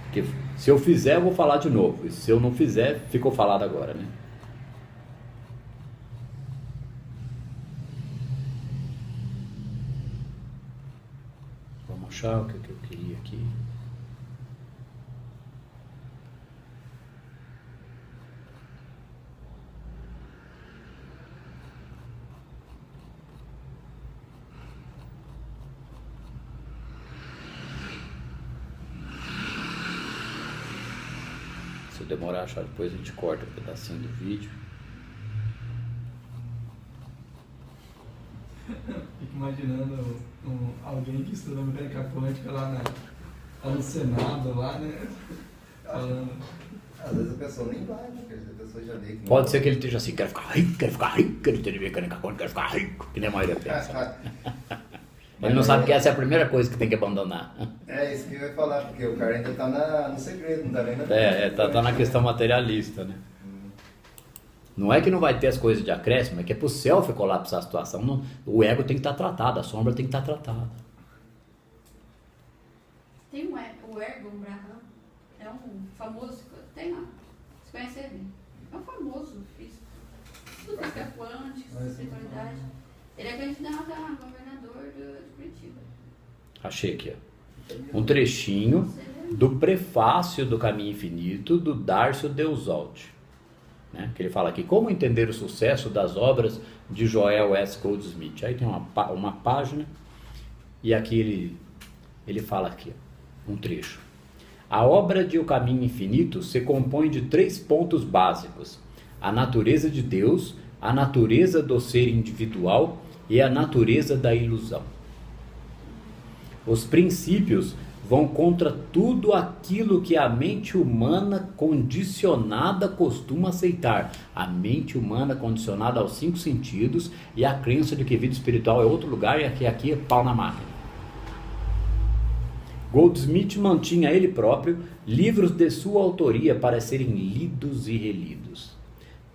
Porque se eu fizer, eu vou falar de novo. E se eu não fizer, ficou falado agora, né? Vamos achar o que eu queria aqui. Se eu demorar a achar, depois a gente corta um pedacinho do vídeo. Fico imaginando alguém que estuda mecânica quântica lá no Senado, lá, né? Falando. Às vezes a pessoa nem vai, né? A pessoa já vê que Pode ser que ele esteja assim, quero ficar rico, ele esteja mecânica quântica, quero ficar rico, que nem a maioria pensa. Ele não sabe que essa é a primeira coisa que tem que abandonar. É isso que eu ia falar, porque o cara ainda tá no segredo, não tá nem na Tá na questão materialista, né? Não é que não vai ter as coisas de acréscimo, é que é pro self colapsar a situação. O ego tem que estar tratado, a sombra tem que estar tratada. Tem o Ergon Braham, é um famoso, tem lá, você conhece ele? É um famoso físico, tudo física quântica, espiritualidade. Ele é candidato a governador de Curitiba. Achei aqui, ó. Um trechinho do prefácio do Caminho Infinito do Darcio Deusold, né? Que ele fala aqui, como entender o sucesso das obras de Joel S. Goldsmith. Aí tem uma página E aqui ele fala aqui, um trecho. A obra de O Caminho Infinito se compõe de 3 pontos básicos: a natureza de Deus, a natureza do ser individual e a natureza da ilusão. Os princípios vão contra tudo aquilo que a mente humana condicionada costuma aceitar. A mente humana condicionada aos 5 sentidos e a crença de que vida espiritual é outro lugar e que aqui é pau na máquina. Goldsmith mantinha ele próprio livros de sua autoria para serem lidos e relidos.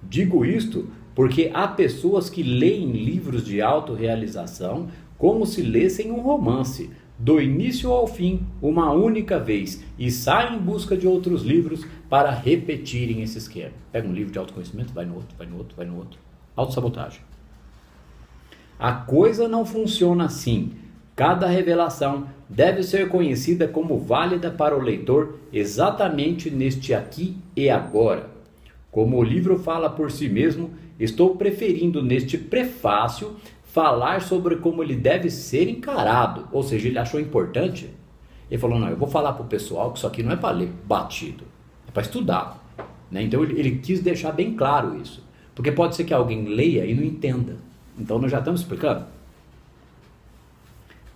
Digo isto porque há pessoas que leem livros de autorrealização como se lessem um romance, do início ao fim, uma única vez, e saem em busca de outros livros para repetirem esse esquema. Pega um livro de autoconhecimento, vai no outro, vai no outro, vai no outro. Autossabotagem. A coisa não funciona assim. Cada revelação deve ser conhecida como válida para o leitor exatamente neste aqui e agora. Como o livro fala por si mesmo, estou preferindo neste prefácio falar sobre como ele deve ser encarado. Ou seja, ele achou importante. Ele falou, não, eu vou falar para o pessoal que isso aqui não é para ler batido, é para estudar. Né? Então ele quis deixar bem claro isso. Porque pode ser que alguém leia e não entenda. Então nós já estamos explicando.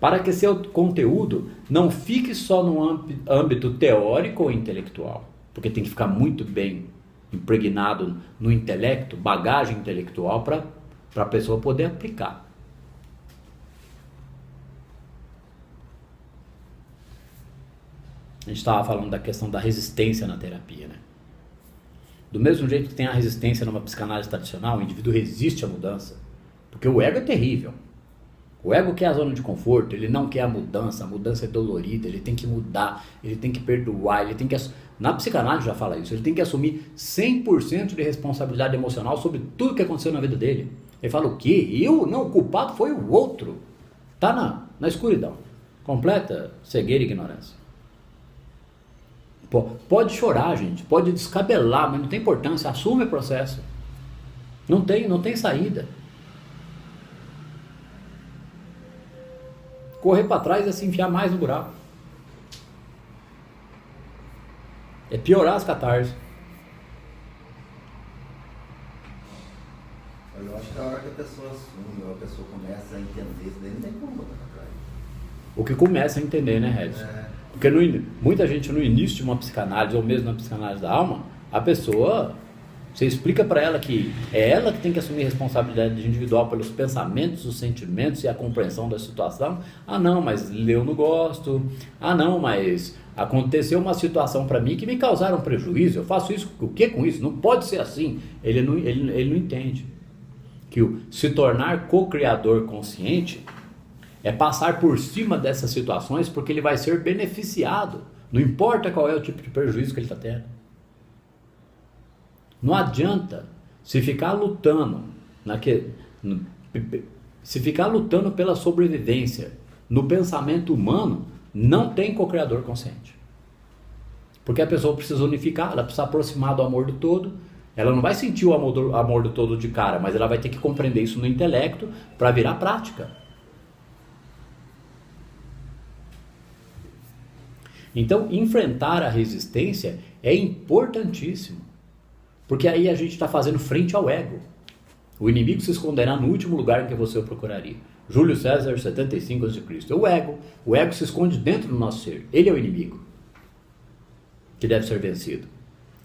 Para que seu conteúdo não fique só no âmbito teórico ou intelectual, porque tem que ficar muito bem impregnado no intelecto, bagagem intelectual, para a pessoa poder aplicar. A gente estava falando da questão da resistência na terapia, né? Do mesmo jeito que tem a resistência numa psicanálise tradicional, o indivíduo resiste à mudança, porque o ego é terrível. O ego quer a zona de conforto, ele não quer a mudança é dolorida, ele tem que mudar, ele tem que perdoar, ele tem que... Na psicanálise já fala isso, ele tem que assumir 100% de responsabilidade emocional sobre tudo que aconteceu na vida dele. Ele fala, o quê? Eu? Não, o culpado foi o outro. Tá na escuridão. Completa cegueira e ignorância. Pode chorar, gente, pode descabelar, mas não tem importância, assume o processo. Não tem saída. Correr para trás é se enfiar mais no buraco. É piorar as catarses. Mas eu acho que a hora que a pessoa assume, ou a pessoa começa a entender isso daí, não tem como botar pra trás. O que começa a entender, né, Redson? Porque muita gente no início de uma psicanálise, ou mesmo na psicanálise da alma, a pessoa, você explica para ela que é ela que tem que assumir responsabilidade individual pelos pensamentos, os sentimentos e a compreensão da situação. Ah não, mas eu não gosto. Ah não, mas aconteceu uma situação para mim que me causaram prejuízo. Eu faço isso, o que com isso? Não pode ser assim. Ele não entende que o se tornar co-criador consciente é passar por cima dessas situações, porque ele vai ser beneficiado. Não importa qual é o tipo de prejuízo que ele está tendo. Não adianta se ficar lutando pela sobrevivência no pensamento humano, não tem co-criador consciente. Porque a pessoa precisa unificar, ela precisa aproximar do amor do todo. Ela não vai sentir o amor do todo de cara, mas ela vai ter que compreender isso no intelecto para virar prática. Então, enfrentar a resistência é importantíssimo, porque aí a gente está fazendo frente ao ego. O inimigo se esconderá no último lugar em que você o procuraria. Júlio César, 75 a.C. O ego se esconde dentro do nosso ser. Ele é o inimigo que deve ser vencido.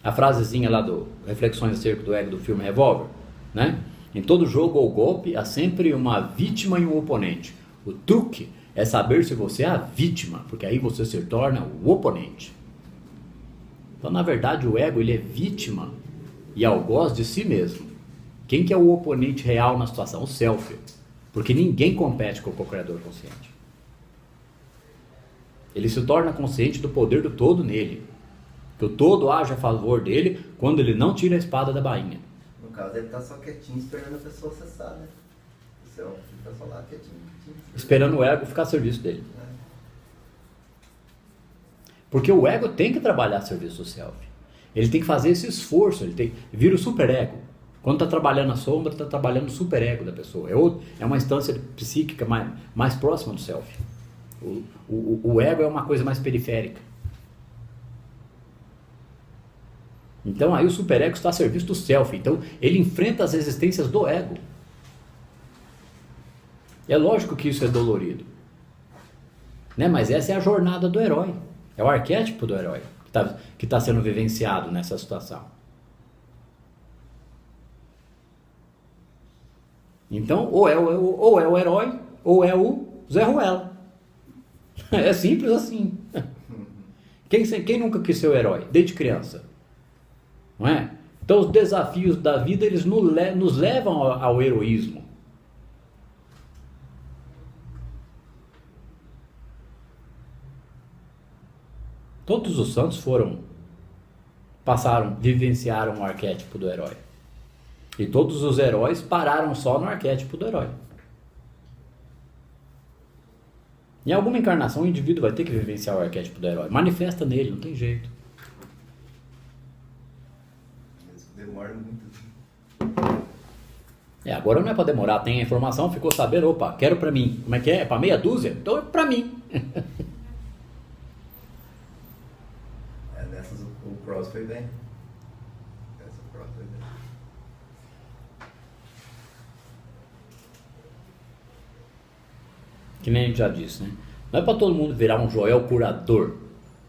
A frasezinha lá do Reflexões acerca do ego do filme Revolver, né? Em todo jogo ou golpe há sempre uma vítima e um oponente. O truque é saber se você é a vítima, porque aí você se torna o oponente. Então, na verdade, o ego ele é vítima e algoz de si mesmo. Quem que é o oponente real na situação? O self. Porque ninguém compete com o co-criador consciente. Ele se torna consciente do poder do todo nele. Que o todo age a favor dele quando ele não tira a espada da bainha. No caso, ele está só quietinho, esperando a pessoa acessar, né? O self fica só lá quietinho. Esperando o ego ficar a serviço dele. Porque o ego tem que trabalhar a serviço do self. Ele tem que fazer esse esforço, vira o superego. Quando está trabalhando a sombra, está trabalhando o superego da pessoa. É uma instância psíquica mais próxima do self. O ego é uma coisa mais periférica. Então aí o superego está a serviço do self. Então ele enfrenta as resistências do ego. É lógico que isso é dolorido, né? Mas essa é a jornada do herói. É o arquétipo do herói que tá sendo vivenciado nessa situação. Então ou é o herói ou é o Zé Ruela. É simples assim. Quem nunca quis ser o herói? Desde criança. Não é? Então os desafios da vida eles nos levam ao heroísmo. Todos os santos vivenciaram o arquétipo do herói. E todos os heróis pararam só no arquétipo do herói. Em alguma encarnação o indivíduo vai ter que vivenciar o arquétipo do herói. Manifesta nele, não tem jeito. Demora muito. Agora não é para demorar, tem a informação, ficou sabendo, opa, quero para mim. Como é que é? É para meia dúzia? Então é para mim. Nessas o Cross foi bem. Essa Cross foi bem. Que nem a gente já disse, né? Não é para todo mundo virar um Joel curador,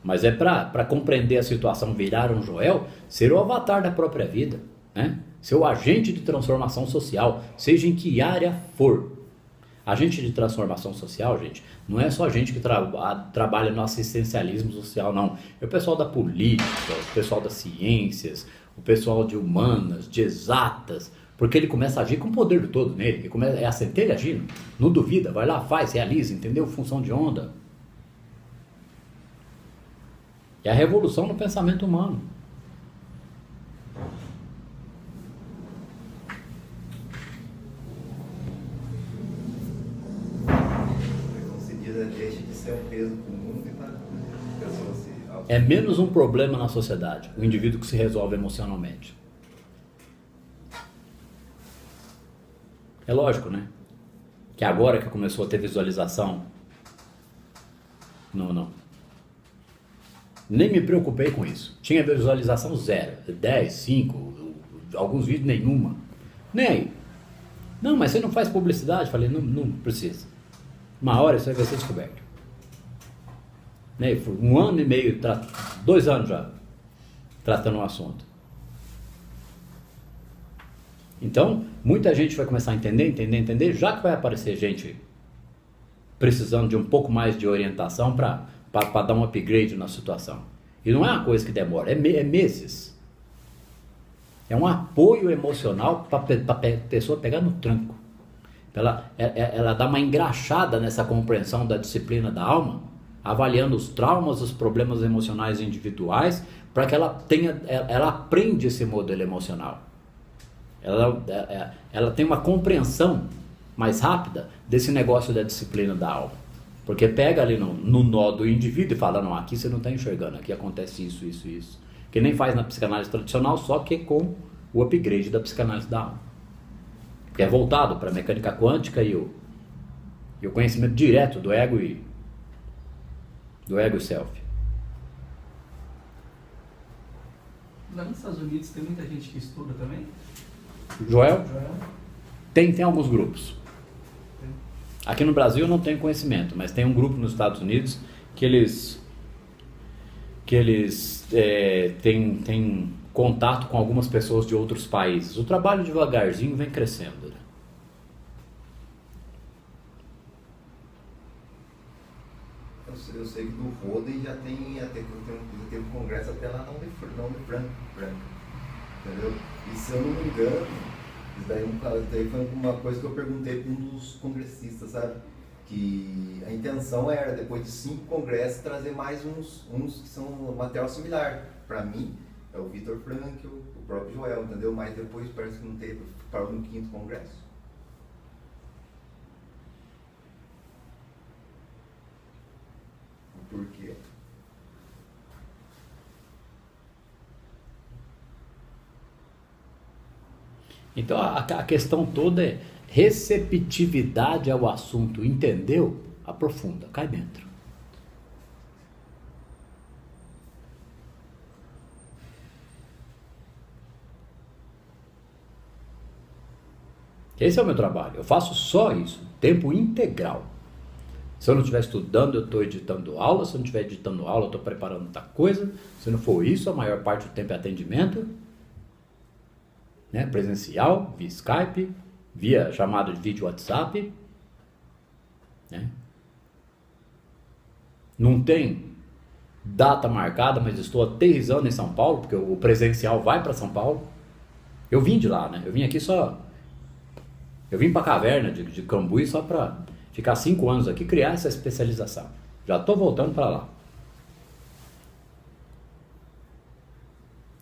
mas é para compreender a situação, virar um Joel, ser o avatar da própria vida, né? Ser o agente de transformação social, seja em que área for. Agente de transformação social, gente, não é só gente que trabalha no assistencialismo social, não. É o pessoal da política, o pessoal das ciências, o pessoal de humanas, de exatas, porque ele começa a agir com o poder todo nele. É a centelha agindo, não duvida, vai lá, faz, realiza, entendeu? Função de onda. É a revolução no pensamento humano. Deixa de ser um peso para o mundo e para a pessoa É menos um problema na sociedade, o indivíduo que se resolve emocionalmente. É lógico, né? Que agora que começou a ter visualização, não. Nem me preocupei com isso. Tinha visualização 0, 10, 5, alguns vídeos nenhuma. Nem aí. Não, mas você não faz publicidade? Falei, não precisa. Uma hora isso aí vai ser descoberto. Né? 1 ano e meio, 2 anos já, tratando o assunto. Então, muita gente vai começar a entender, já que vai aparecer gente precisando de um pouco mais de orientação para dar um upgrade na situação. E não é uma coisa que demora, é meses. É um apoio emocional para a pessoa pegar no tranco. Ela dá uma engraxada nessa compreensão da disciplina da alma, avaliando os traumas, os problemas emocionais individuais, para que ela aprenda esse modelo emocional. Ela tem uma compreensão mais rápida desse negócio da disciplina da alma. Porque pega ali no nó do indivíduo e fala, não, aqui você não está enxergando, aqui acontece isso. Que nem faz na psicanálise tradicional, só que com o upgrade da psicanálise da alma. Que é voltado para a mecânica quântica e o conhecimento direto do ego e self. Lá nos Estados Unidos tem muita gente que estuda também? Joel? Tem alguns grupos. Aqui no Brasil eu não tenho conhecimento, mas tem um grupo nos Estados Unidos que eles têm contato com algumas pessoas de outros países. O trabalho devagarzinho vem crescendo. Né? Eu sei que do Roden já teve um congresso até lá não de Franca, entendeu? E se eu não me engano, isso daí foi uma coisa que eu perguntei para um dos congressistas, sabe? Que a intenção era, depois de 5 congressos, trazer mais uns que são material similar. Para mim, é o Vitor Frankl, o próprio Joel, entendeu? Mas depois parece que não teve para um 5º congresso. Por quê? Então a questão toda é receptividade ao assunto, entendeu? aprofunda, cai dentro. Esse é o meu trabalho. Eu faço só isso, tempo integral. Se eu não estiver estudando, eu estou editando aula. Se eu não estiver editando aula, eu estou preparando outra coisa. Se não for isso, a maior parte do tempo é atendimento, né? Presencial, via Skype, via chamada de vídeo WhatsApp, né? Não tem data marcada, mas estou aterrissando em São Paulo, porque o presencial vai para São Paulo. Eu vim de lá, né? Eu vim aqui só... Eu vim para a caverna de Cambuí só para ficar 5 anos aqui, criar essa especialização. Já estou voltando para lá.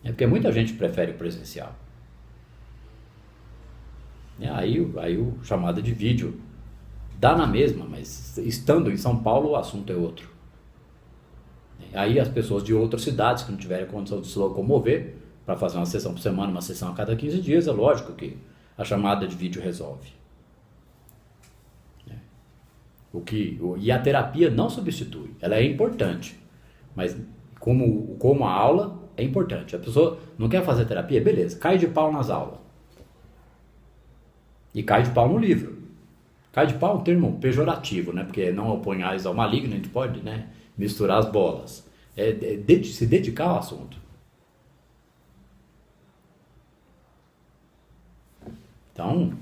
É porque muita gente prefere o presencial. Aí o chamada de vídeo dá na mesma, mas estando em São Paulo o assunto é outro. Aí as pessoas de outras cidades que não tiverem condição de se locomover para fazer uma sessão por semana, uma sessão a cada 15 dias, é lógico que a chamada de vídeo resolve. E a terapia não substitui, ela é importante, mas como a aula é importante. A pessoa não quer fazer terapia, beleza, cai de pau nas aulas. E cai de pau no livro. Cai de pau é um termo pejorativo, né? Porque não oponhais ao maligno, a gente pode, né, misturar as bolas. Se dedicar ao assunto. Então,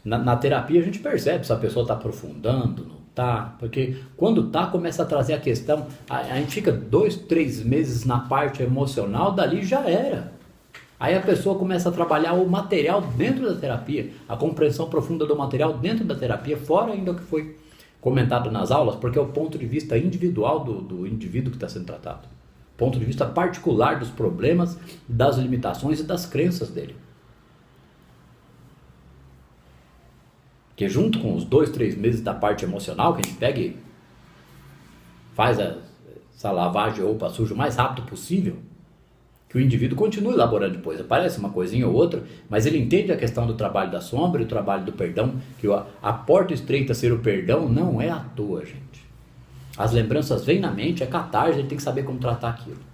na terapia a gente percebe se a pessoa está aprofundando, não está. Porque quando está, começa a trazer a questão. A gente fica 2, 3 meses na parte emocional, dali já era. Aí a pessoa começa a trabalhar o material dentro da terapia, a compreensão profunda do material dentro da terapia, fora ainda o que foi comentado nas aulas, porque é o ponto de vista individual do indivíduo que está sendo tratado. Ponto de vista particular dos problemas, das limitações e das crenças dele. Que junto com os 2, 3 meses da parte emocional, que a gente pega e faz essa lavagem de roupa suja o mais rápido possível, que o indivíduo continue elaborando depois. Aparece uma coisinha ou outra, mas ele entende a questão do trabalho da sombra e o trabalho do perdão, que a porta estreita ser o perdão não é à toa, gente. As lembranças vêm na mente, é catarse, ele tem que saber como tratar aquilo.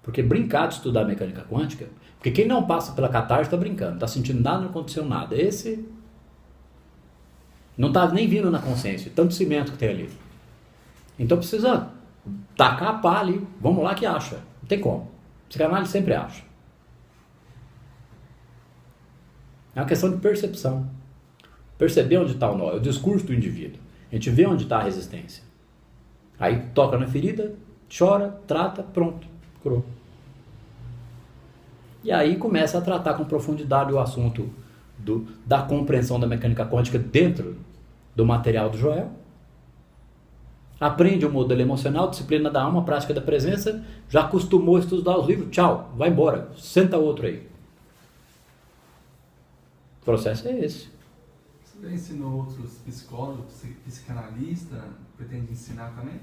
Porque brincar de estudar mecânica quântica, porque quem não passa pela catarse está brincando, está sentindo nada, não aconteceu nada. Esse não está nem vindo na consciência, tanto cimento que tem ali. Então precisa tacar a pá ali, vamos lá que acha. Não tem como. Psicanálise sempre acha. É uma questão de percepção. Perceber onde está o nó, é o discurso do indivíduo. A gente vê onde está a resistência. Aí toca na ferida, chora, trata, pronto, curou. E aí começa a tratar com profundidade o assunto da compreensão da mecânica quântica dentro do material do Joel. Aprende o modelo emocional, disciplina da alma, prática da presença, já acostumou a estudar os livros, tchau, vai embora, senta outro aí. O processo é esse. Você já ensinou outros psicólogos, psicanalistas, pretende ensinar também?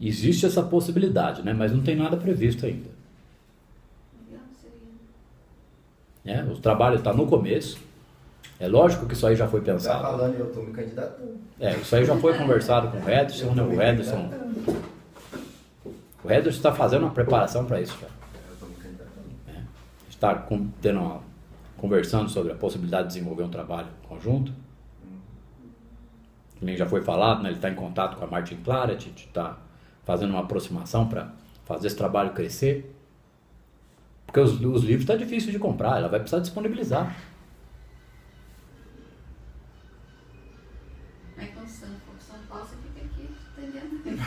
Existe essa possibilidade, né? Mas não tem nada previsto ainda. O trabalho está no começo. É lógico que isso aí já foi pensado. Tá falando, eu estou me candidatando. Isso aí já foi conversado com o Edson, né? O Edson está fazendo uma preparação para isso já. Eu estou me candidatando. Está conversando sobre a possibilidade de desenvolver um trabalho conjunto. Também já foi falado, né? Ele está em contato com a Martin Claret, está fazendo uma aproximação para fazer esse trabalho crescer. Porque os livros está difícil de comprar, ela vai precisar disponibilizar. Mas quando São Paulo, você fica aqui entendendo.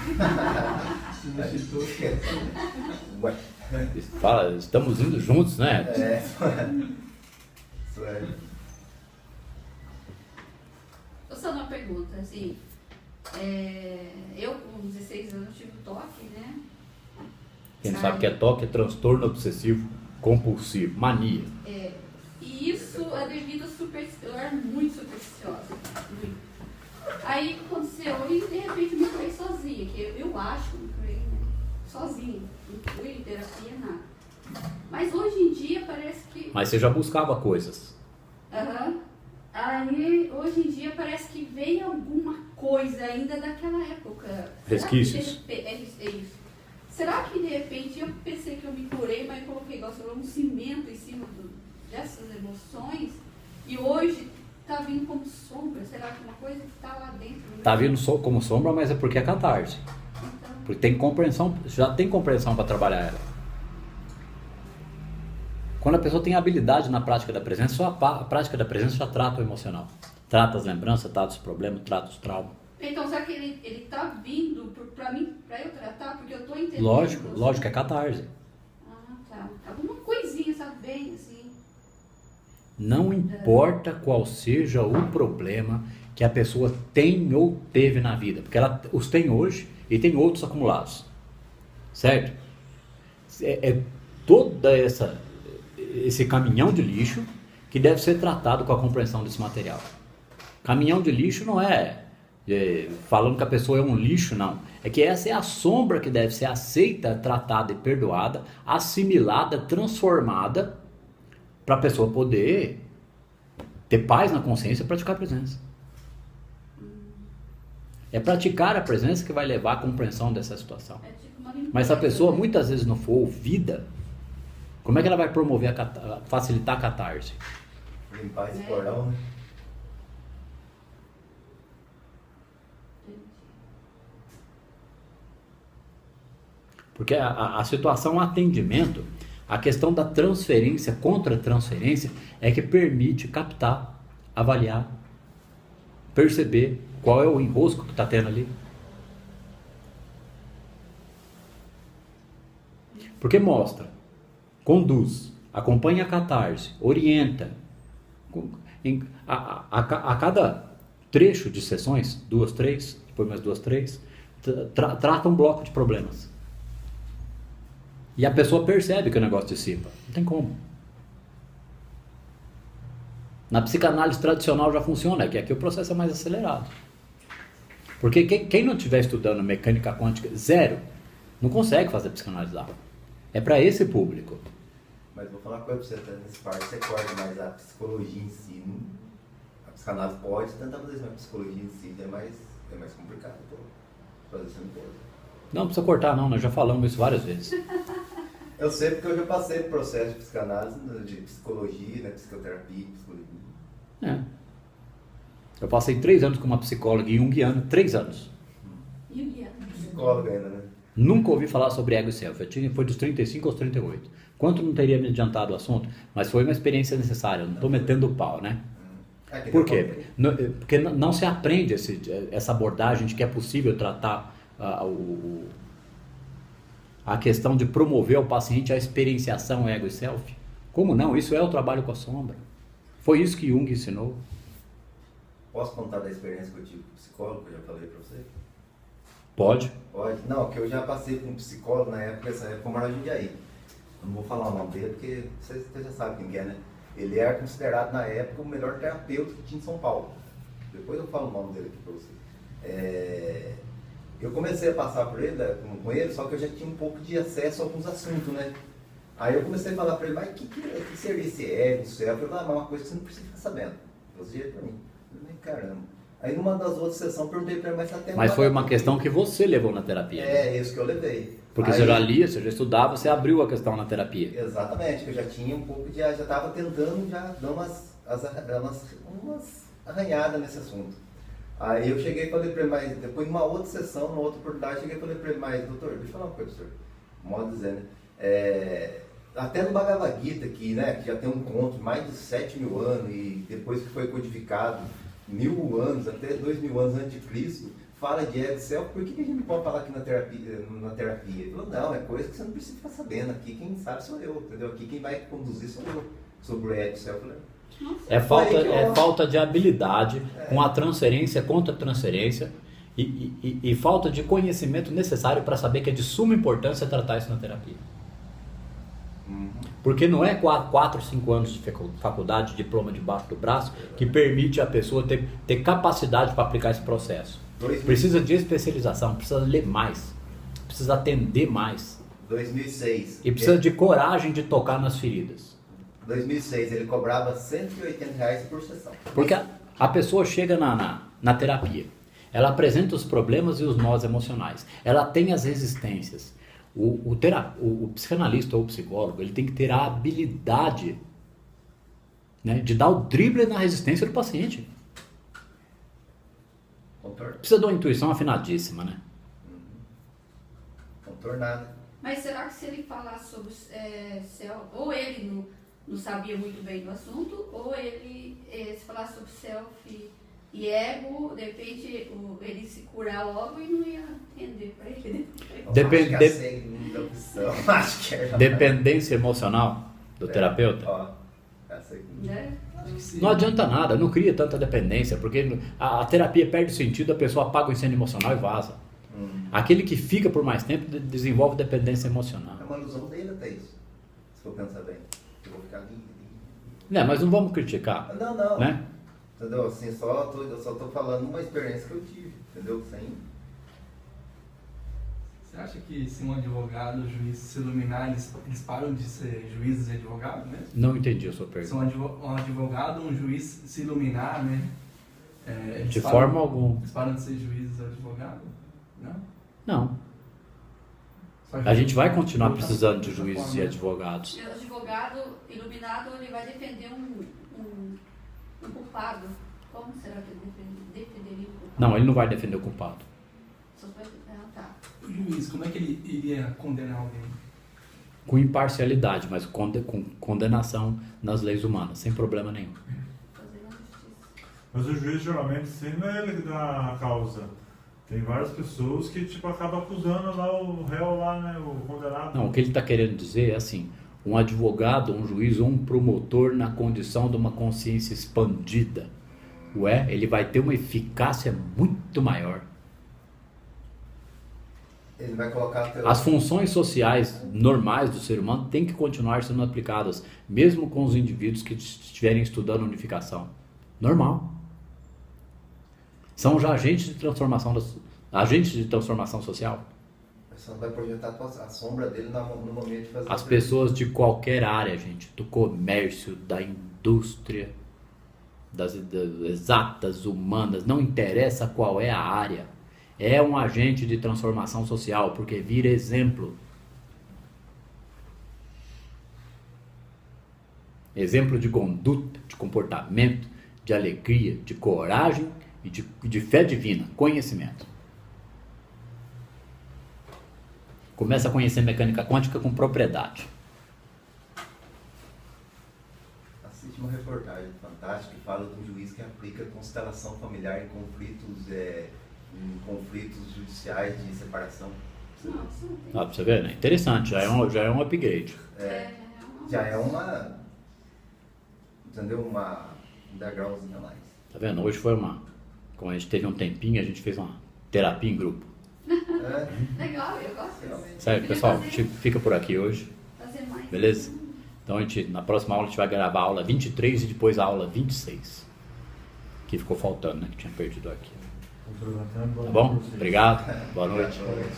Fala, estamos indo juntos, né? Isso é. Só uma pergunta, assim, eu com 16 anos tive toque, né? Quem não sabe o que é toque é transtorno obsessivo compulsivo, mania. E isso é devido a eu era muito supersticiosa. Muito. Aí aconteceu e de repente me curei sozinha, que eu acho que me curei, né? Sozinha. Não fui em terapia, nada. Mas Mas hoje em dia parece que... Mas você já buscava coisas. Aham. Aí, hoje em dia, parece que vem alguma coisa ainda daquela época. Resquícios. É isso. Será que, de repente, eu pensei que eu me curei, mas eu coloquei, igual você falou, um cimento em cima dessas emoções, e hoje tá vindo como sombra? Será que uma coisa que tá lá dentro... Tá vindo como sombra, mas é porque é catarse. Então, Porque tem compreensão, já tem compreensão para trabalhar ela. Quando a pessoa tem habilidade na prática da presença, só a prática da presença já trata o emocional. Trata as lembranças, trata os problemas, trata os traumas. então será que ele tá vindo pra mim, pra eu tratar? Porque eu tô entendendo. Lógico, é catarse. Ah, tá. Alguma coisinha, sabe, bem assim. Não importa qual seja o problema que a pessoa tem ou teve na vida, porque ela os tem hoje e tem outros acumulados, certo? É toda esse caminhão de lixo que deve ser tratado com a compreensão desse material. Caminhão de lixo não é falando que a pessoa é um lixo, não. É que essa é a sombra que deve ser aceita, tratada e perdoada, assimilada, transformada, para a pessoa poder ter paz na consciência e praticar a presença. É praticar a presença que vai levar à compreensão dessa situação. É tipo uma limpeza. Mas se a pessoa muitas vezes não for ouvida, como é que ela vai promover, facilitar a catarse? Limpar esse porão, né? Porque a situação atendimento, a questão da transferência, contra-transferência, é que permite captar, avaliar, perceber qual é o enrosco que está tendo ali. Porque mostra, conduz, acompanha a catarse, orienta. A cada trecho de sessões, 2, 3, depois mais 2, 3, trata um bloco de problemas. E a pessoa percebe que o negócio dissipa. Não tem como. Na psicanálise tradicional já funciona, que aqui o processo é mais acelerado. Porque quem não estiver estudando mecânica quântica zero, não consegue fazer psicanálise lá. É para esse público. Mas vou falar uma coisa pra você, nesse parte você corta, mas a psicologia em si, a psicanálise pode tentar fazer isso, mas a psicologia em si é mais complicado. Fazer isso não pode. Não precisa cortar não, nós já falamos isso várias vezes. Eu sei porque eu já passei por processo de psicanálise, de psicologia, né, psicoterapia, psicologia. Eu passei 3 anos com uma psicóloga junguiana, 3 anos. Psicóloga ainda, né? Nunca ouvi falar sobre ego e self. Foi dos 35 aos 38. Quanto não teria me adiantado o assunto? Mas foi uma experiência necessária. Eu não estou metendo o pau, né? Por quê? Porque não se aprende essa abordagem de que é possível tratar a questão de promover ao paciente a experienciação ego e self. Como não? Isso é o trabalho com a sombra. Foi isso que Jung ensinou. Posso contar da experiência que eu tive com psicólogo, que eu já falei pra você? Pode. Pode. Não, que eu já passei com um psicólogo na época, essa época eu morava em Jundiaí. Eu não vou falar o nome dele, porque você já sabe quem é, né? Ele era considerado na época o melhor terapeuta que tinha em São Paulo. Depois eu falo o nome dele aqui pra você. Eu comecei a passar por ele, com ele, só que eu já tinha um pouco de acesso a alguns assuntos, né? Aí eu comecei a falar pra ele, mas o que seria esse ego, isso é? Eu falei, mas é uma coisa que você não precisa ficar sabendo. Desse jeito pra mim. Eu falei, caramba. Aí numa das outras sessões eu perguntei pra ele, mas tá tendo... Mas foi uma questão que você levou na terapia. É, isso que eu levei. Porque você já lia, você já estudava, você abriu a questão na terapia. Exatamente, que eu já tinha um pouco de... Já estava tentando já dar umas arranhadas nesse assunto. Aí eu cheguei e falei para ele, mas depois de uma outra sessão, numa outra oportunidade, eu cheguei e falei para ele, mas doutor, deixa eu falar uma coisa, professor. Modo dizendo, até no Bhagavad Gita aqui, né, que já tem um conto de mais de 7.000 anos e depois que foi codificado 1.000 anos, até 2.000 anos antes de Cristo, fala de ego e self, por que a gente não pode falar aqui na terapia? Ele falou, não, é coisa que você não precisa ficar sabendo, aqui quem sabe sou eu, entendeu? Aqui quem vai conduzir sou eu, sobre o ego e self. É falta de habilidade com a transferência, contra a transferência e falta de conhecimento necessário para saber que é de suma importância tratar isso na terapia. Porque não é 4, 5 anos de faculdade, diploma debaixo do braço, que permite a pessoa ter capacidade para aplicar esse processo. Precisa de especialização, precisa ler mais, precisa atender mais. 2006. E precisa de coragem de tocar nas feridas. 2006, ele cobrava R$180 por sessão. Porque a pessoa chega na terapia, ela apresenta os problemas e os nós emocionais, ela tem as resistências. O psicanalista ou o psicólogo, ele tem que ter a habilidade, né, de dar o drible na resistência do paciente. Precisa de uma intuição afinadíssima, né? Contornada. Mas será que se ele falar sobre self, ou ele não sabia muito bem do assunto, ou ele, se falar sobre self e ego, de repente ele se curar logo e não ia render para ele. Dependência emocional do terapeuta? Ó, essa aqui. Né? Não adianta nada, não cria tanta dependência, porque a terapia perde sentido, a pessoa apaga o incêndio emocional e vaza. Aquele que fica por mais tempo desenvolve dependência emocional. É uma ilusão dele até isso, se for pensar bem. Eu vou ficar ali. Não, mas não vamos criticar. Não. Né? Entendeu? Assim, eu só tô falando uma experiência que eu tive, entendeu? Você acha que se um advogado, juiz se iluminar, eles param de ser juízes e advogados mesmo? Não entendi a sua pergunta. Se um advogado, um juiz se iluminar, né? De forma alguma. Eles param de ser juízes e advogados? Não. A gente vai continuar precisando de juízes e advogados. O advogado iluminado, ele vai defender um culpado. Como será que ele defenderia o culpado? Não, ele não vai defender o culpado. Tá. O juiz, como é que ele iria condenar alguém? Com imparcialidade, mas com condenação nas leis humanas, sem problema nenhum. Fazer uma justiça. Mas o juiz geralmente sim, não é ele que dá a causa. Tem várias pessoas que acabam acusando lá o réu lá, né, o condenado. Não, o que ele está querendo dizer é assim, um advogado, um juiz ou um promotor na condição de uma consciência expandida, ele vai ter uma eficácia muito maior. Ele vai colocar... As funções sociais normais do ser humano têm que continuar sendo aplicadas, mesmo com os indivíduos que estiverem estudando unificação. Normal. São os agentes de transformação social. Você não vai projetar a sombra dele no momento de fazer... As pessoas de qualquer área, gente, do comércio, da indústria, das exatas, humanas, não interessa qual é a área, é um agente de transformação social, porque vira exemplo. Exemplo de conduta, de comportamento, de alegria, de coragem e de fé divina, conhecimento. Começa a conhecer mecânica quântica com propriedade. Assiste uma reportagem fantástica que fala de um juiz que aplica constelação familiar em conflitos judiciais de separação. Pra você ver, né? Interessante, já é um upgrade. Já é uma... Entendeu? Um degrauzinho a mais. Tá vendo? Hoje foi como a gente teve um tempinho, a gente fez uma terapia em grupo. Legal, eu gosto disso. Sério, pessoal, a gente fica por aqui hoje. Fazer mais. Beleza? Então na próxima aula a gente vai gravar a aula 23 e depois a aula 26. Que ficou faltando, né? Que tinha perdido aqui. Tá bom? Obrigado. Boa noite. Boa noite.